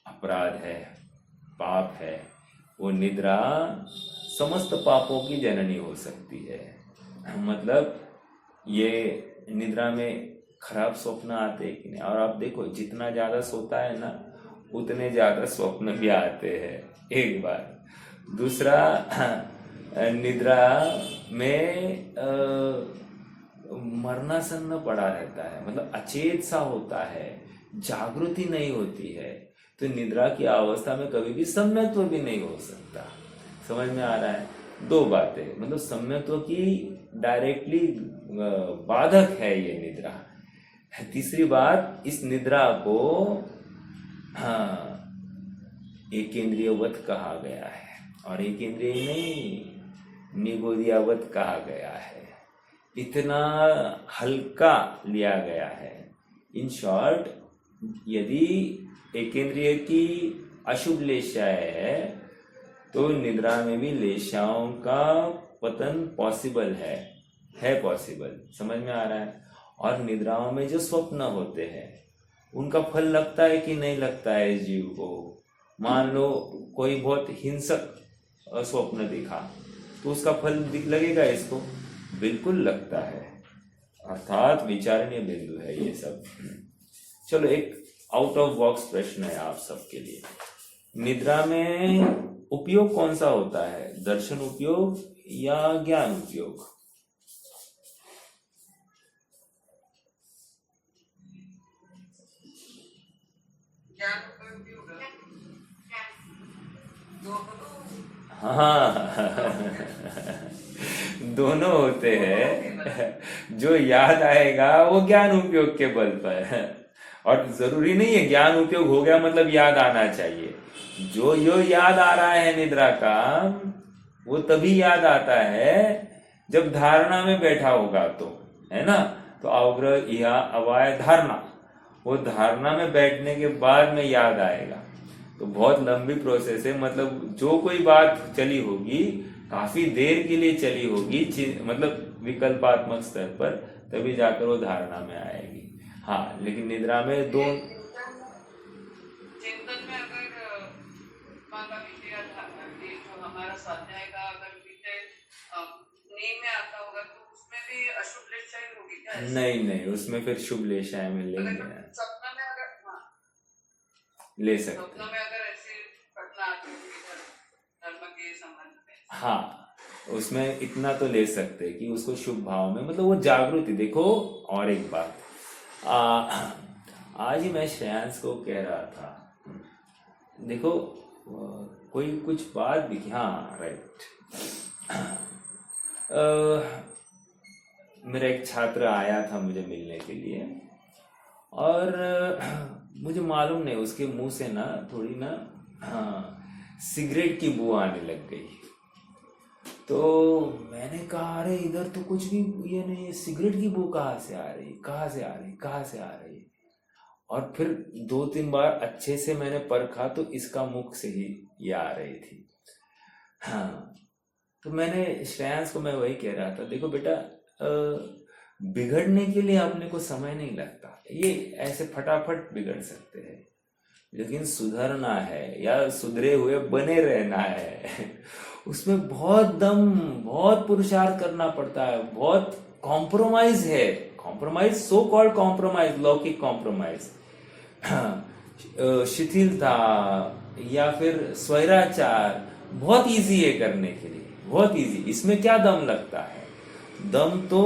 अपराध है, पाप है। वो निद्रा समस्त पापों की जननी हो सकती है। मतलब ये निद्रा में खराब स्वप्न आते हैं कि नहीं, और आप देखो जितना ज्यादा सोता है ना उतने ज्यादा स्वप्न भी आते हैं, एक बार। दूसरा निद्रा में मरनासन्न पड़ा रहता है, मतलब अचेत सा होता है, जागृति नहीं होती है, तो निद्रा की अवस्था में कभी भी सम्यक्त्व भी नहीं हो सकता। समझ में आ रहा है? 2 बातें, मतलब सम्यक्त्व की डायरेक्टली बाधक है ये निद्रा। तीसरी बात, इस निद्रा को एकेंद्रियवत कहा गया है, और एकेंद्रिय नहीं निगोदियावत कहा गया है, इतना हल्का लिया गया है। इन शॉर्ट, यदि एकेंद्रिय की अशुभ लेशाएं है तो निद्रा में भी लेशाओं का पतन पॉसिबल है पॉसिबल। समझ में आ रहा है? और निद्राओं में जो स्वप्न होते हैं उनका फल लगता है कि नहीं लगता है इस जीव को। मान लो कोई बहुत हिंसक स्वप्न दिखा तो उसका फल लगेगा इसको, बिल्कुल लगता है। अर्थात विचारणीय बिंदु है ये सब। चलो एक आउट ऑफ बॉक्स प्रश्न है आप सबके लिए। निद्रा में उपयोग कौन सा होता है, दर्शन उपयोग या ज्ञान उपयोग? हाँ दोनों होते हैं। जो याद आएगा वो ज्ञान उपयोग के बल पर है, और जरूरी नहीं है ज्ञान उपयोग हो गया मतलब याद आना चाहिए। जो याद आ रहा है निद्रा का, वो तभी याद आता है जब धारणा में बैठा होगा, तो है ना। तो अवग्रह या अवाय धारणा, वो धारणा में बैठने के बाद में याद आएगा। तो बहुत लंबी प्रोसेस है, मतलब जो कोई बात चली होगी काफी देर के लिए चली होगी, मतलब विकल्पात्मक स्तर पर, तभी जाकर वो धारणा में आएगी। हाँ, लेकिन निद्रा में दो चिंतन में अगर माँ का विषय जो हमारा स्वाध्याय का अगर विषय नींद में आता होगा तो उसमें भी अशुभ लेशाएं होगी क्या? नहीं, उसमें फिर शुभ लेशाएं मिलेंगे, सपना में अगर ले सकते, सपना में अगर ऐसी घटना आती है धर्म के संबंध में, हाँ उसमें इतना तो ले सकते हैं कि उसको शुभ भाव में, मतलब वो जागृति। देखो और एक बात, आज ही मैं श्रेयांश को कह रहा था, देखो कोई कुछ बात दिखी, हाँ राइट, मेरा एक छात्र आया था मुझे मिलने के लिए, और मुझे मालूम नहीं उसके मुंह से ना थोड़ी ना सिगरेट की बू आने लग गई। तो मैंने कहा अरे इधर तो कुछ भी ये नहीं है, सिगरेट की बू कहाँ से आ रही, कहाँ से आ रही, कहाँ से आ रही? और फिर 2-3 बार अच्छे से मैंने परखा तो इसका मुख से ही ये आ रही थी। हाँ, तो मैंने श्रेयांश को मैं वही कह रहा था, देखो बेटा बिगड़ने के लिए अपने को समय नहीं लगता, ये ऐसे फटाफट बिगड़ सकते हैं, लेकिन सुधरना है या सुधरे हुए बने रहना है उसमें बहुत दम, बहुत पुरुषार्थ करना पड़ता है, बहुत कॉम्प्रोमाइज है, कॉम्प्रोमाइज, सो कॉल्ड कॉम्प्रोमाइज, लौकिक कॉम्प्रोमाइज, शिथिलता या फिर स्वैराचार बहुत इजी है करने के लिए, बहुत इजी। इसमें क्या दम लगता है? दम तो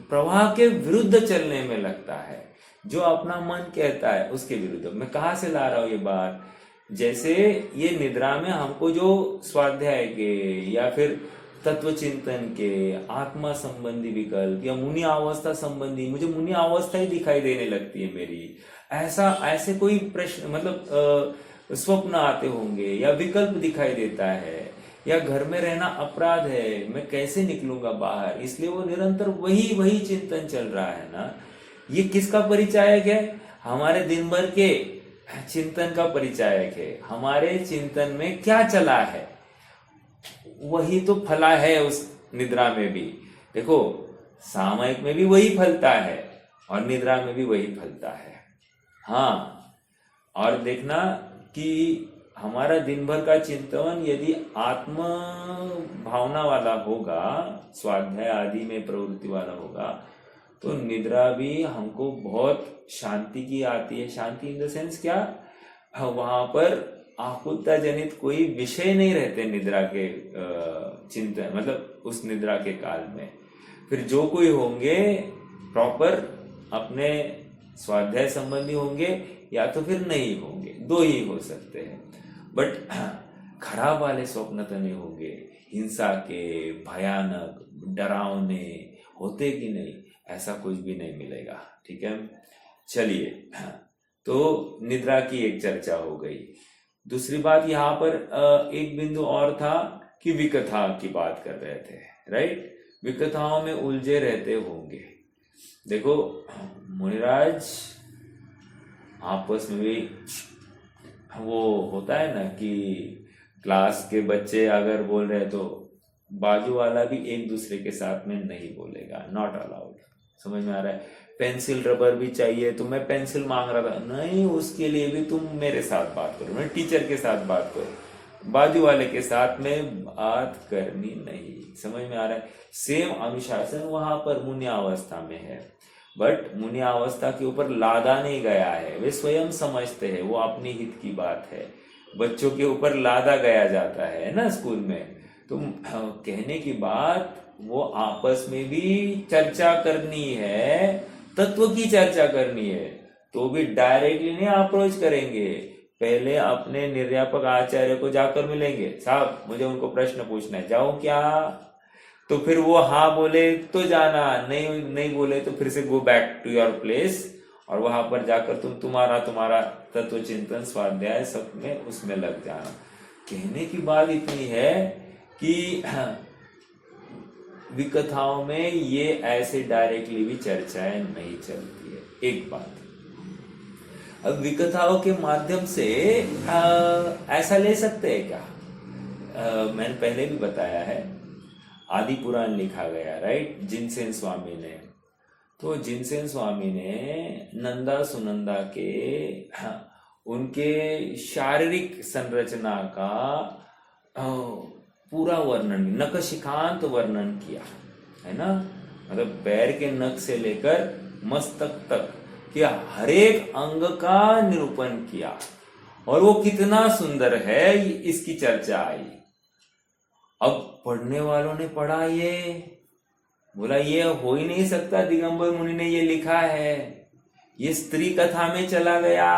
प्रवाह के विरुद्ध चलने में लगता है, जो अपना मन कहता है उसके विरुद्ध। मैं कहाँ से ला रहा हूं ये बात? जैसे ये निद्रा में हमको जो स्वाध्याय के या फिर तत्व चिंतन के, आत्मा संबंधी विकल्प या मुनि अवस्था संबंधी, मुझे मुनि अवस्था ही दिखाई देने लगती है मेरी, ऐसे कोई प्रश्न, मतलब स्वप्न आते होंगे या विकल्प दिखाई देता है, या घर में रहना अपराध है, मैं कैसे निकलूंगा बाहर, इसलिए वो निरंतर वही चिंतन चल रहा है ना। ये किसका परिचायक है? हमारे दिन भर के चिंतन का परिचायक है। हमारे चिंतन में क्या चला है वही तो फला है उस निद्रा में भी। देखो सामयिक में भी वही फलता है और निद्रा में भी वही फलता है। हाँ, और देखना कि हमारा दिन भर का चिंतन यदि आत्म भावना वाला होगा, स्वाध्याय आदि में प्रवृत्ति वाला होगा, तो निद्रा भी हमको बहुत शांति की आती है। शांति इन द सेंस क्या, वहां पर आकुलता जनित कोई विषय नहीं रहते निद्रा के चिंतन, मतलब उस निद्रा के काल में। फिर जो कोई होंगे प्रॉपर अपने स्वाध्याय संबंधी होंगे या तो फिर नहीं होंगे, दो ही हो सकते हैं। बट खराब वाले स्वप्न तो नहीं होंगे, हिंसा के, भयानक, डरावने होते कि नहीं, ऐसा कुछ भी नहीं मिलेगा। ठीक है, चलिए, तो निद्रा की एक चर्चा हो गई। दूसरी बात यहाँ पर एक बिंदु और था कि विकथा की बात कर रहे थे, राइट। विकथाओं में उलझे रहते होंगे। देखो मुनिराज आपस में भी वो होता है ना कि क्लास के बच्चे अगर बोल रहे तो बाजू वाला भी एक दूसरे के साथ में नहीं बोलेगा, नॉट अलाउड। समझ में आ रहा है? पेंसिल रबर भी चाहिए तो मैं पेंसिल मांग रहा था, नहीं, उसके लिए भी तुम मेरे साथ बात करो, मैं टीचर के साथ बात करो, बाजू वाले के साथ में बात करनी नहीं। समझ में आ रहा है? सेम अनुशासन वहां पर मुनि अवस्था में है, बट मुनि अवस्था के ऊपर लादा नहीं गया है, वे स्वयं समझते हैं, वो अपने हित की बात है। बच्चों के ऊपर लादा गया जाता है ना स्कूल में। तो कहने की बात वो आपस में भी चर्चा करनी है, तत्व की चर्चा करनी है, तो भी डायरेक्टली नहीं अप्रोच करेंगे, पहले अपने निर्यापक आचार्य को जाकर मिलेंगे, साहब मुझे उनको प्रश्न पूछना है, जाऊं क्या? तो फिर वो हाँ बोले तो जाना, नहीं नहीं बोले तो फिर से go back to your place, और वहां पर जाकर तुम्हारा तत्व चिंतन स्वाध्याय सब में उसमें लग जाना। कहने की बात इतनी है कि विकथाओं में ये ऐसे डायरेक्टली भी चर्चाएं नहीं चलती है। एक बात, अब विकथाओं के माध्यम से ऐसा ले सकते हैं क्या? मैंने पहले भी बताया है, आदि पुराण लिखा गया, राइट, जिनसेन स्वामी ने। तो जिनसेन स्वामी ने नंदा सुनंदा के उनके शारीरिक संरचना का पूरा वर्णन, नखशिखांत वर्णन किया है ना, मतलब पैर के नख से लेकर मस्तक तक किया, हर एक अंग का निरूपण किया, और वो कितना सुंदर है इसकी चर्चा आई। अब पढ़ने वालों ने पढ़ा, ये बोला ये हो ही नहीं सकता, दिगंबर मुनि ने ये लिखा है, ये स्त्री कथा में चला गया,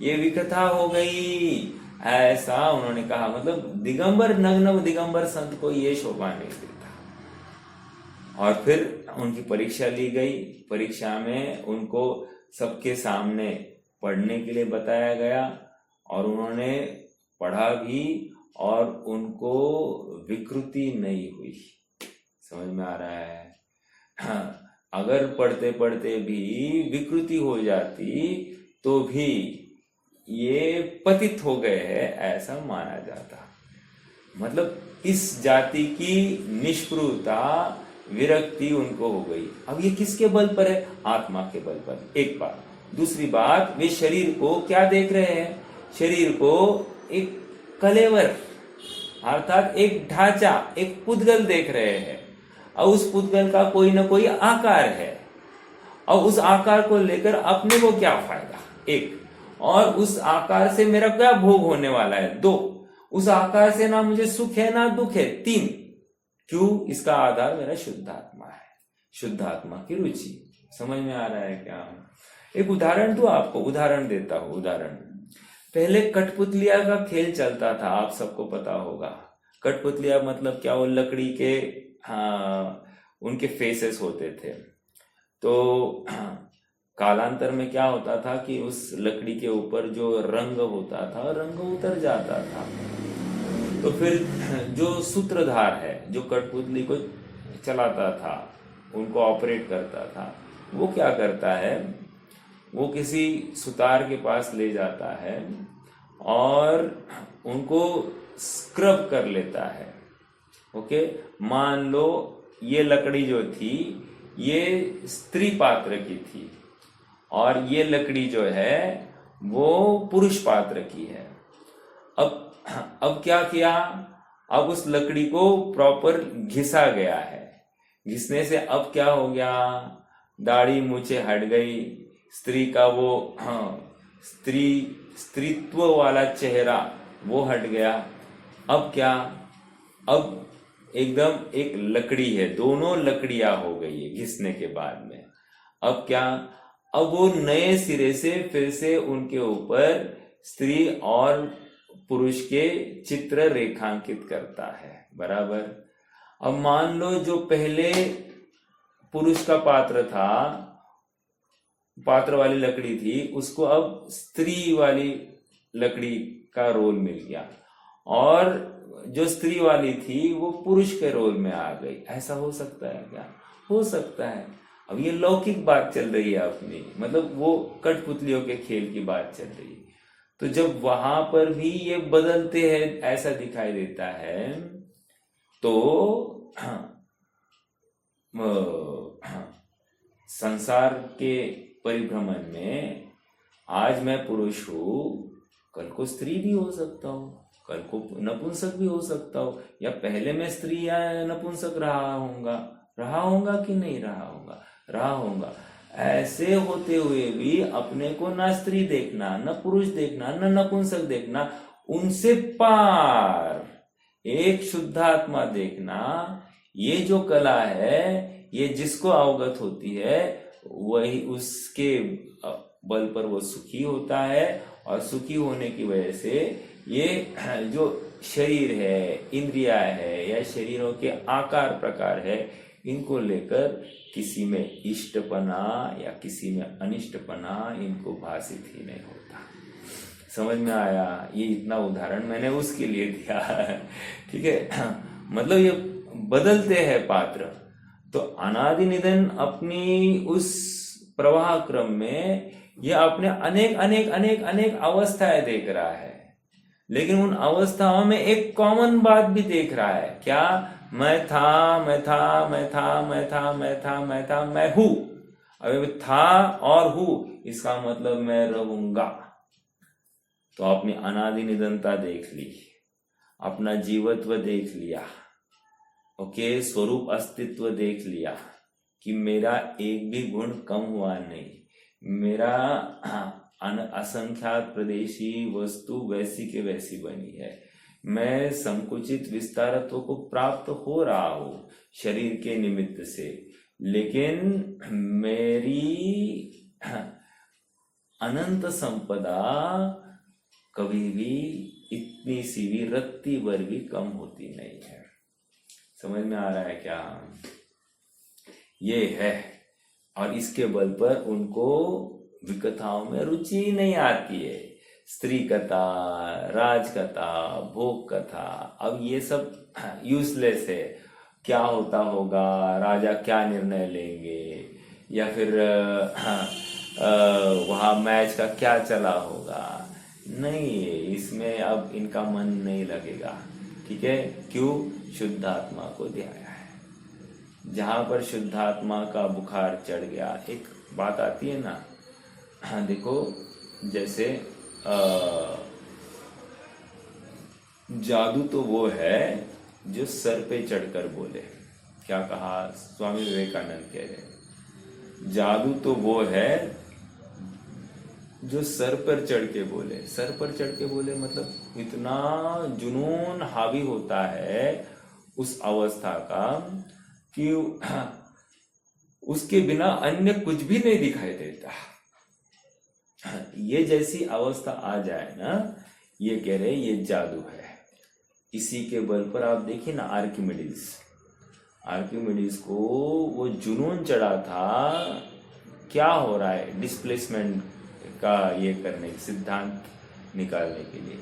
ये विकथा हो गई, ऐसा उन्होंने कहा। मतलब दिगंबर नग्न दिगंबर संत को ये शोभा नहीं देता। और फिर उनकी परीक्षा ली गई, परीक्षा में उनको सबके सामने पढ़ने के लिए बताया गया, और उन्होंने पढ़ा भी, और उनको विकृति नहीं हुई। समझ में आ रहा है? हाँ, अगर पढ़ते पढ़ते भी विकृति हो जाती तो भी ये पतित हो गए हैं ऐसा माना जाता। मतलब इस जाति की निष्प्रुता, विरक्ति उनको हो गई। अब ये किसके बल पर है? आत्मा के बल पर, एक बात। दूसरी बात, वे शरीर को क्या देख रहे हैं? शरीर को एक कलेवर अर्थात एक ढांचा, एक पुद्गल देख रहे हैं, और उस पुद्गल का कोई ना कोई आकार है, और उस आकार को लेकर अपने को क्या फायदा? एक, और उस आकार से मेरा क्या भोग होने वाला है? दो, उस आकार से ना मुझे सुख है ना दुख है। तीन, क्यों? इसका आधार मेरा शुद्धात्मा है, शुद्धात्मा की रुचि। समझ में आ रहा है क्या? एक उदाहरण दूं आपको, उदाहरण देता हूं। उदाहरण, पहले कठपुतलिया का खेल चलता था, आप सबको पता होगा। कठपुतलिया मतलब क्या? वो लकड़ी के उनके फेसेस होते थे। तो कालांतर में क्या होता था कि उस लकड़ी के ऊपर जो रंग होता था, रंग उतर जाता था। तो फिर जो सूत्रधार है, जो कठपुतली को चलाता था, उनको ऑपरेट करता था, वो क्या करता है? वो किसी सुतार के पास ले जाता है और उनको स्क्रब कर लेता है। ओके, मान लो ये लकड़ी जो थी ये स्त्री पात्र की थी, और ये लकड़ी जो है वो पुरुष पात्र की है। अब क्या किया? अब उस लकड़ी को प्रॉपर घिसा गया है। घिसने से अब क्या हो गया? दाढ़ी मूछें हट गई, स्त्री का वो स्त्रीत्व वाला चेहरा वो हट गया। अब क्या? अब एकदम एक लकड़ी है, दोनों लकड़ियां हो गई है घिसने के बाद में। अब क्या? अब वो नए सिरे से फिर से उनके ऊपर स्त्री और पुरुष के चित्र रेखांकित करता है, बराबर। अब मान लो जो पहले पुरुष का पात्र था, पात्र वाली लकड़ी थी, उसको अब स्त्री वाली लकड़ी का रोल मिल गया, और जो स्त्री वाली थी वो पुरुष के रोल में आ गई। ऐसा हो सकता है क्या? हो सकता है। अब ये लौकिक बात चल रही है अपनी, मतलब वो कठपुतलियों के खेल की बात चल रही है। तो जब वहां पर भी ये बदलते हैं ऐसा दिखाई देता है, तो संसार के परिभ्रमण में आज मैं पुरुष हूं, कल को स्त्री भी हो सकता हूं, कल को नपुंसक भी हो सकता हूं, या पहले मैं स्त्री या नपुंसक रहा होऊंगा कि नहीं रहा होऊंगा। ऐसे होते हुए भी अपने को ना स्त्री देखना, न पुरुष देखना, न नपुंसक देखना, उनसे पार एक शुद्धात्मा देखना, ये जो कला है, ये जिसको अवगत होती है वही उसके बल पर वो सुखी होता है। और सुखी होने की वजह से ये जो शरीर है, इंद्रिया है, या शरीरों के आकार प्रकार है, इनको लेकर किसी में इष्टपना या किसी में अनिष्टपना इनको भासित ही नहीं होता। समझ में आया? ये इतना उदाहरण मैंने उसके लिए दिया है, ठीक है। मतलब ये बदलते हैं पात्र। तो अनादि निधन अपनी उस प्रवाह क्रम में ये अपने अनेक अनेक अनेक अनेक अवस्थाएं देख रहा है, लेकिन उन अवस्थाओं में एक कॉमन बात भी देख रहा है। क्या? मैं था, मैं था, मैं था, मैं था, मैं था, मैं था, मैं हूं। अब था और हूं, इसका मतलब मैं रहूंगा। तो अपनी अनादि निधनता देख ली, अपना जीवत्व देख लिया, ओके, स्वरूप अस्तित्व देख लिया कि मेरा एक भी गुण कम हुआ नहीं, मेरा असंख्यात प्रदेशी वस्तु वैसी के वैसी बनी है, मैं संकुचित विस्तारत्व को प्राप्त हो रहा हूं शरीर के निमित्त से, लेकिन मेरी अनंत संपदा कभी भी इतनी सी भी रत्ती भर भी कम होती नहीं है। समझ में आ रहा है क्या? ये है। और इसके बल पर उनको विकथाओं में रुचि नहीं आती है। स्त्री कथा, राज कथा, भोग कथा, अब ये सब यूजलेस है। क्या होता होगा, राजा क्या निर्णय लेंगे, या फिर वहां मैच का क्या चला होगा, नहीं, इसमें अब इनका मन नहीं लगेगा। ठीक है, क्यों? शुद्धात्मा को ध्याया है। जहां पर शुद्धात्मा का बुखार चढ़ गया, एक बात आती है ना, हाँ देखो, जैसे जादू तो वो है जो सर पे चढ़कर बोले। क्या कहा स्वामी विवेकानंद कह रहे, जादू तो वो है जो सर पर चढ़ के बोले। सर पर चढ़ के बोले मतलब इतना जुनून हावी होता है उस अवस्था का कि उसके बिना अन्य कुछ भी नहीं दिखाई देता। ये जैसी अवस्था आ जाए ना, ये कह रहे ये जादू है। इसी के बल पर आप देखिए ना, आर्किमिडीज को वो जुनून चढ़ा था, क्या हो रहा है, डिस्प्लेसमेंट का ये करने सिद्धांत निकालने के लिए।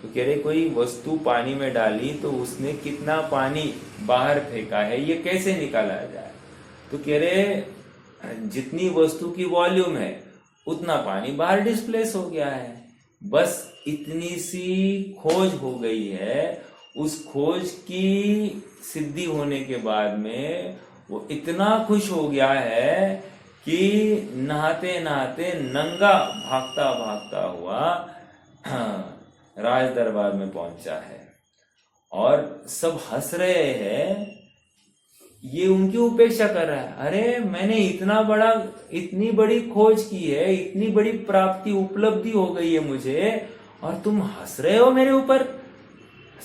तो कह रहे कोई वस्तु पानी में डाली तो उसने कितना पानी बाहर फेंका है, ये कैसे निकाला जाए। तो कह रहे जितनी वस्तु की वॉल्यूम है उतना पानी बाहर डिस्प्लेस हो गया है। बस इतनी सी खोज हो गई है। उस खोज की सिद्धि होने के बाद में वो इतना खुश हो गया है कि नहाते नहाते नंगा भागता भागता हुआ राज दरबार में पहुंचा है। और सब हंस रहे हैं, ये उनकी उपेक्षा कर रहा है। अरे मैंने इतनी बड़ी खोज की है, इतनी बड़ी प्राप्ति उपलब्धि हो गई है मुझे, और तुम हंस रहे हो मेरे ऊपर।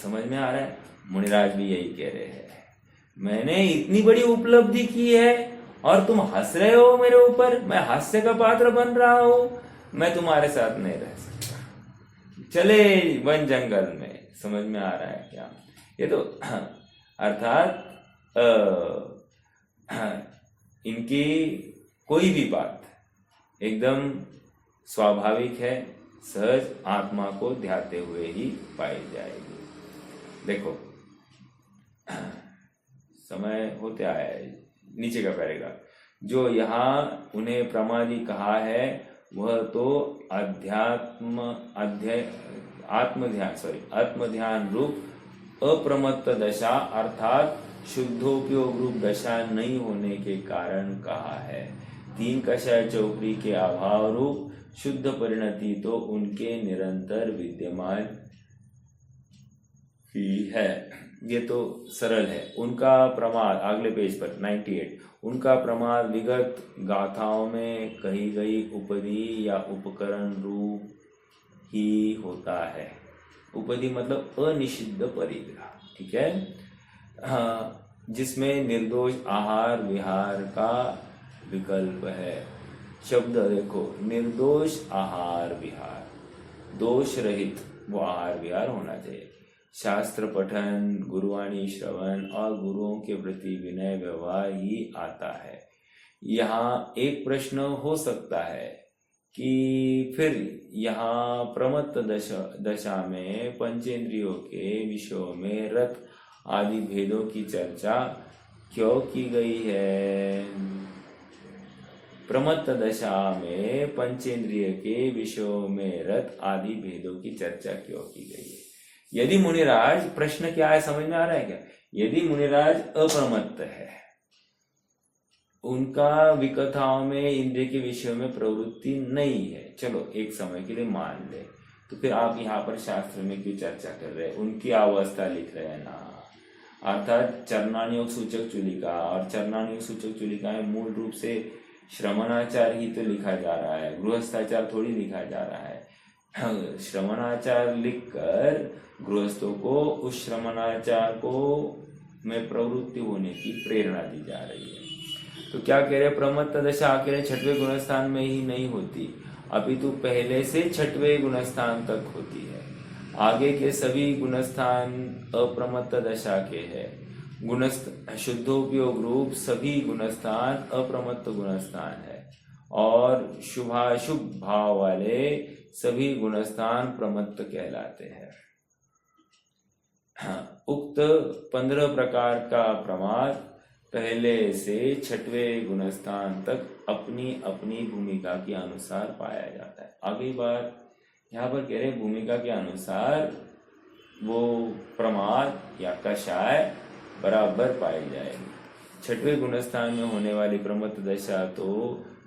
समझ में आ रहा है? मुनिराज भी यही कह रहे हैं, मैंने इतनी बड़ी उपलब्धि की है और तुम हंस रहे हो मेरे ऊपर, मैं हास्य का पात्र बन रहा हूं, मैं तुम्हारे साथ नहीं रह सकता, चले वन जंगल में। समझ में आ रहा है क्या? ये तो अर्थात इनकी कोई भी बात एकदम स्वाभाविक है, सहज आत्मा को ध्याते हुए ही पाई जाएगी। देखो समय होते आया है, नीचे का पैराग्राफ, जो यहाँ उन्हें प्रमादी कहा है वह तो आत्मध्यान रूप अप्रमत्त दशा अर्थात शुद्धोपयोग रूप दशा नहीं होने के कारण कहा है। तीन कषाय चौकड़ी के अभाव रूप शुद्ध परिणति तो उनके निरंतर विद्यमान ही है। ये तो सरल है। उनका प्रमाद, अगले पेज पर 98, उनका प्रमाद विगत गाथाओं में कही गई उपदी या उपकरण रूप ही होता है। उपधि मतलब अनिषिद्ध परिग्रह, ठीक है। जिसमें निर्दोष आहार विहार का विकल्प है। शब्द देखो, निर्दोष आहार विहार, दोष रहित वो आहार विहार होना चाहिए। शास्त्र पठन, गुरुवाणी श्रवण और गुरुओं के प्रति विनय व्यवहार ही आता है। यहाँ एक प्रश्न हो सकता है कि फिर यहाँ प्रमत्त दशा में पंचेंद्रियों के विषयों में रत आदि भेदों की चर्चा क्यों की गई है? प्रमत्त दशा में पंचेंद्रिय के विषयों में रत आदि भेदों की चर्चा क्यों की गई है? यदि मुनिराज, प्रश्न क्या है समझ में आ रहा है क्या? यदि मुनिराज अप्रमत्त है, उनका विकथाओं में इंद्रिय के विषयों में प्रवृत्ति नहीं है, चलो एक समय के लिए मान ले, तो फिर आप यहाँ पर शास्त्र में क्यों चर्चा कर रहे हैं? उनकी अवस्था लिख रहे हैं ना। अर्थात चरणानियोग सूचक चुलिका, और चरणानियोग सूचक चुलिका में मूल रूप से श्रवणाचार ही तो लिखा जा रहा है, गृहस्थाचार थोड़ी लिखा जा रहा है। श्रवणाचार लिखकर गृहस्थों को उस श्रवणाचार को में प्रवृत्ति होने की प्रेरणा दी जा रही है। तो क्या कह रहे, प्रमत्त दशा अकेले छठवें गुणस्थान में ही नहीं होती, अपितु पहले से छठवें गुणस्थान तक होती है। आगे के सभी गुणस्थान अप्रमत्त दशा के हैं। गुणस्थ शुद्धोपयोग रूप सभी गुणस्थान अप्रमत्त गुणस्थान है, और शुभाशुभ भाव वाले सभी गुणस्थान प्रमत्त कहलाते हैं। उक्त 15 प्रकार का प्रमाद पहले से छठवें गुणस्थान तक अपनी अपनी भूमिका के अनुसार पाया जाता है। अगली बार यहाँ पर कह रहे हैं भूमिका के अनुसार वो प्रमाद या कषाय बराबर पाई जाएगी। छठवें गुणस्थान में होने वाली प्रमत्त दशा तो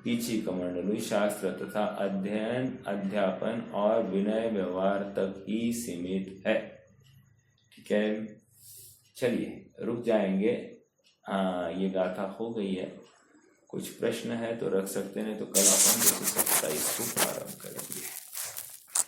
पीछी कमंडलु शास्त्र तथा अध्ययन, अध्यापन और विनय व्यवहार तक ही सीमित है, ठीक है। चलिए रुक जाएंगे, ये गाथा हो गई है। कुछ प्रश्न है तो रख सकते हैं, तो कल अपन 227 को प्रारंभ करेंगे।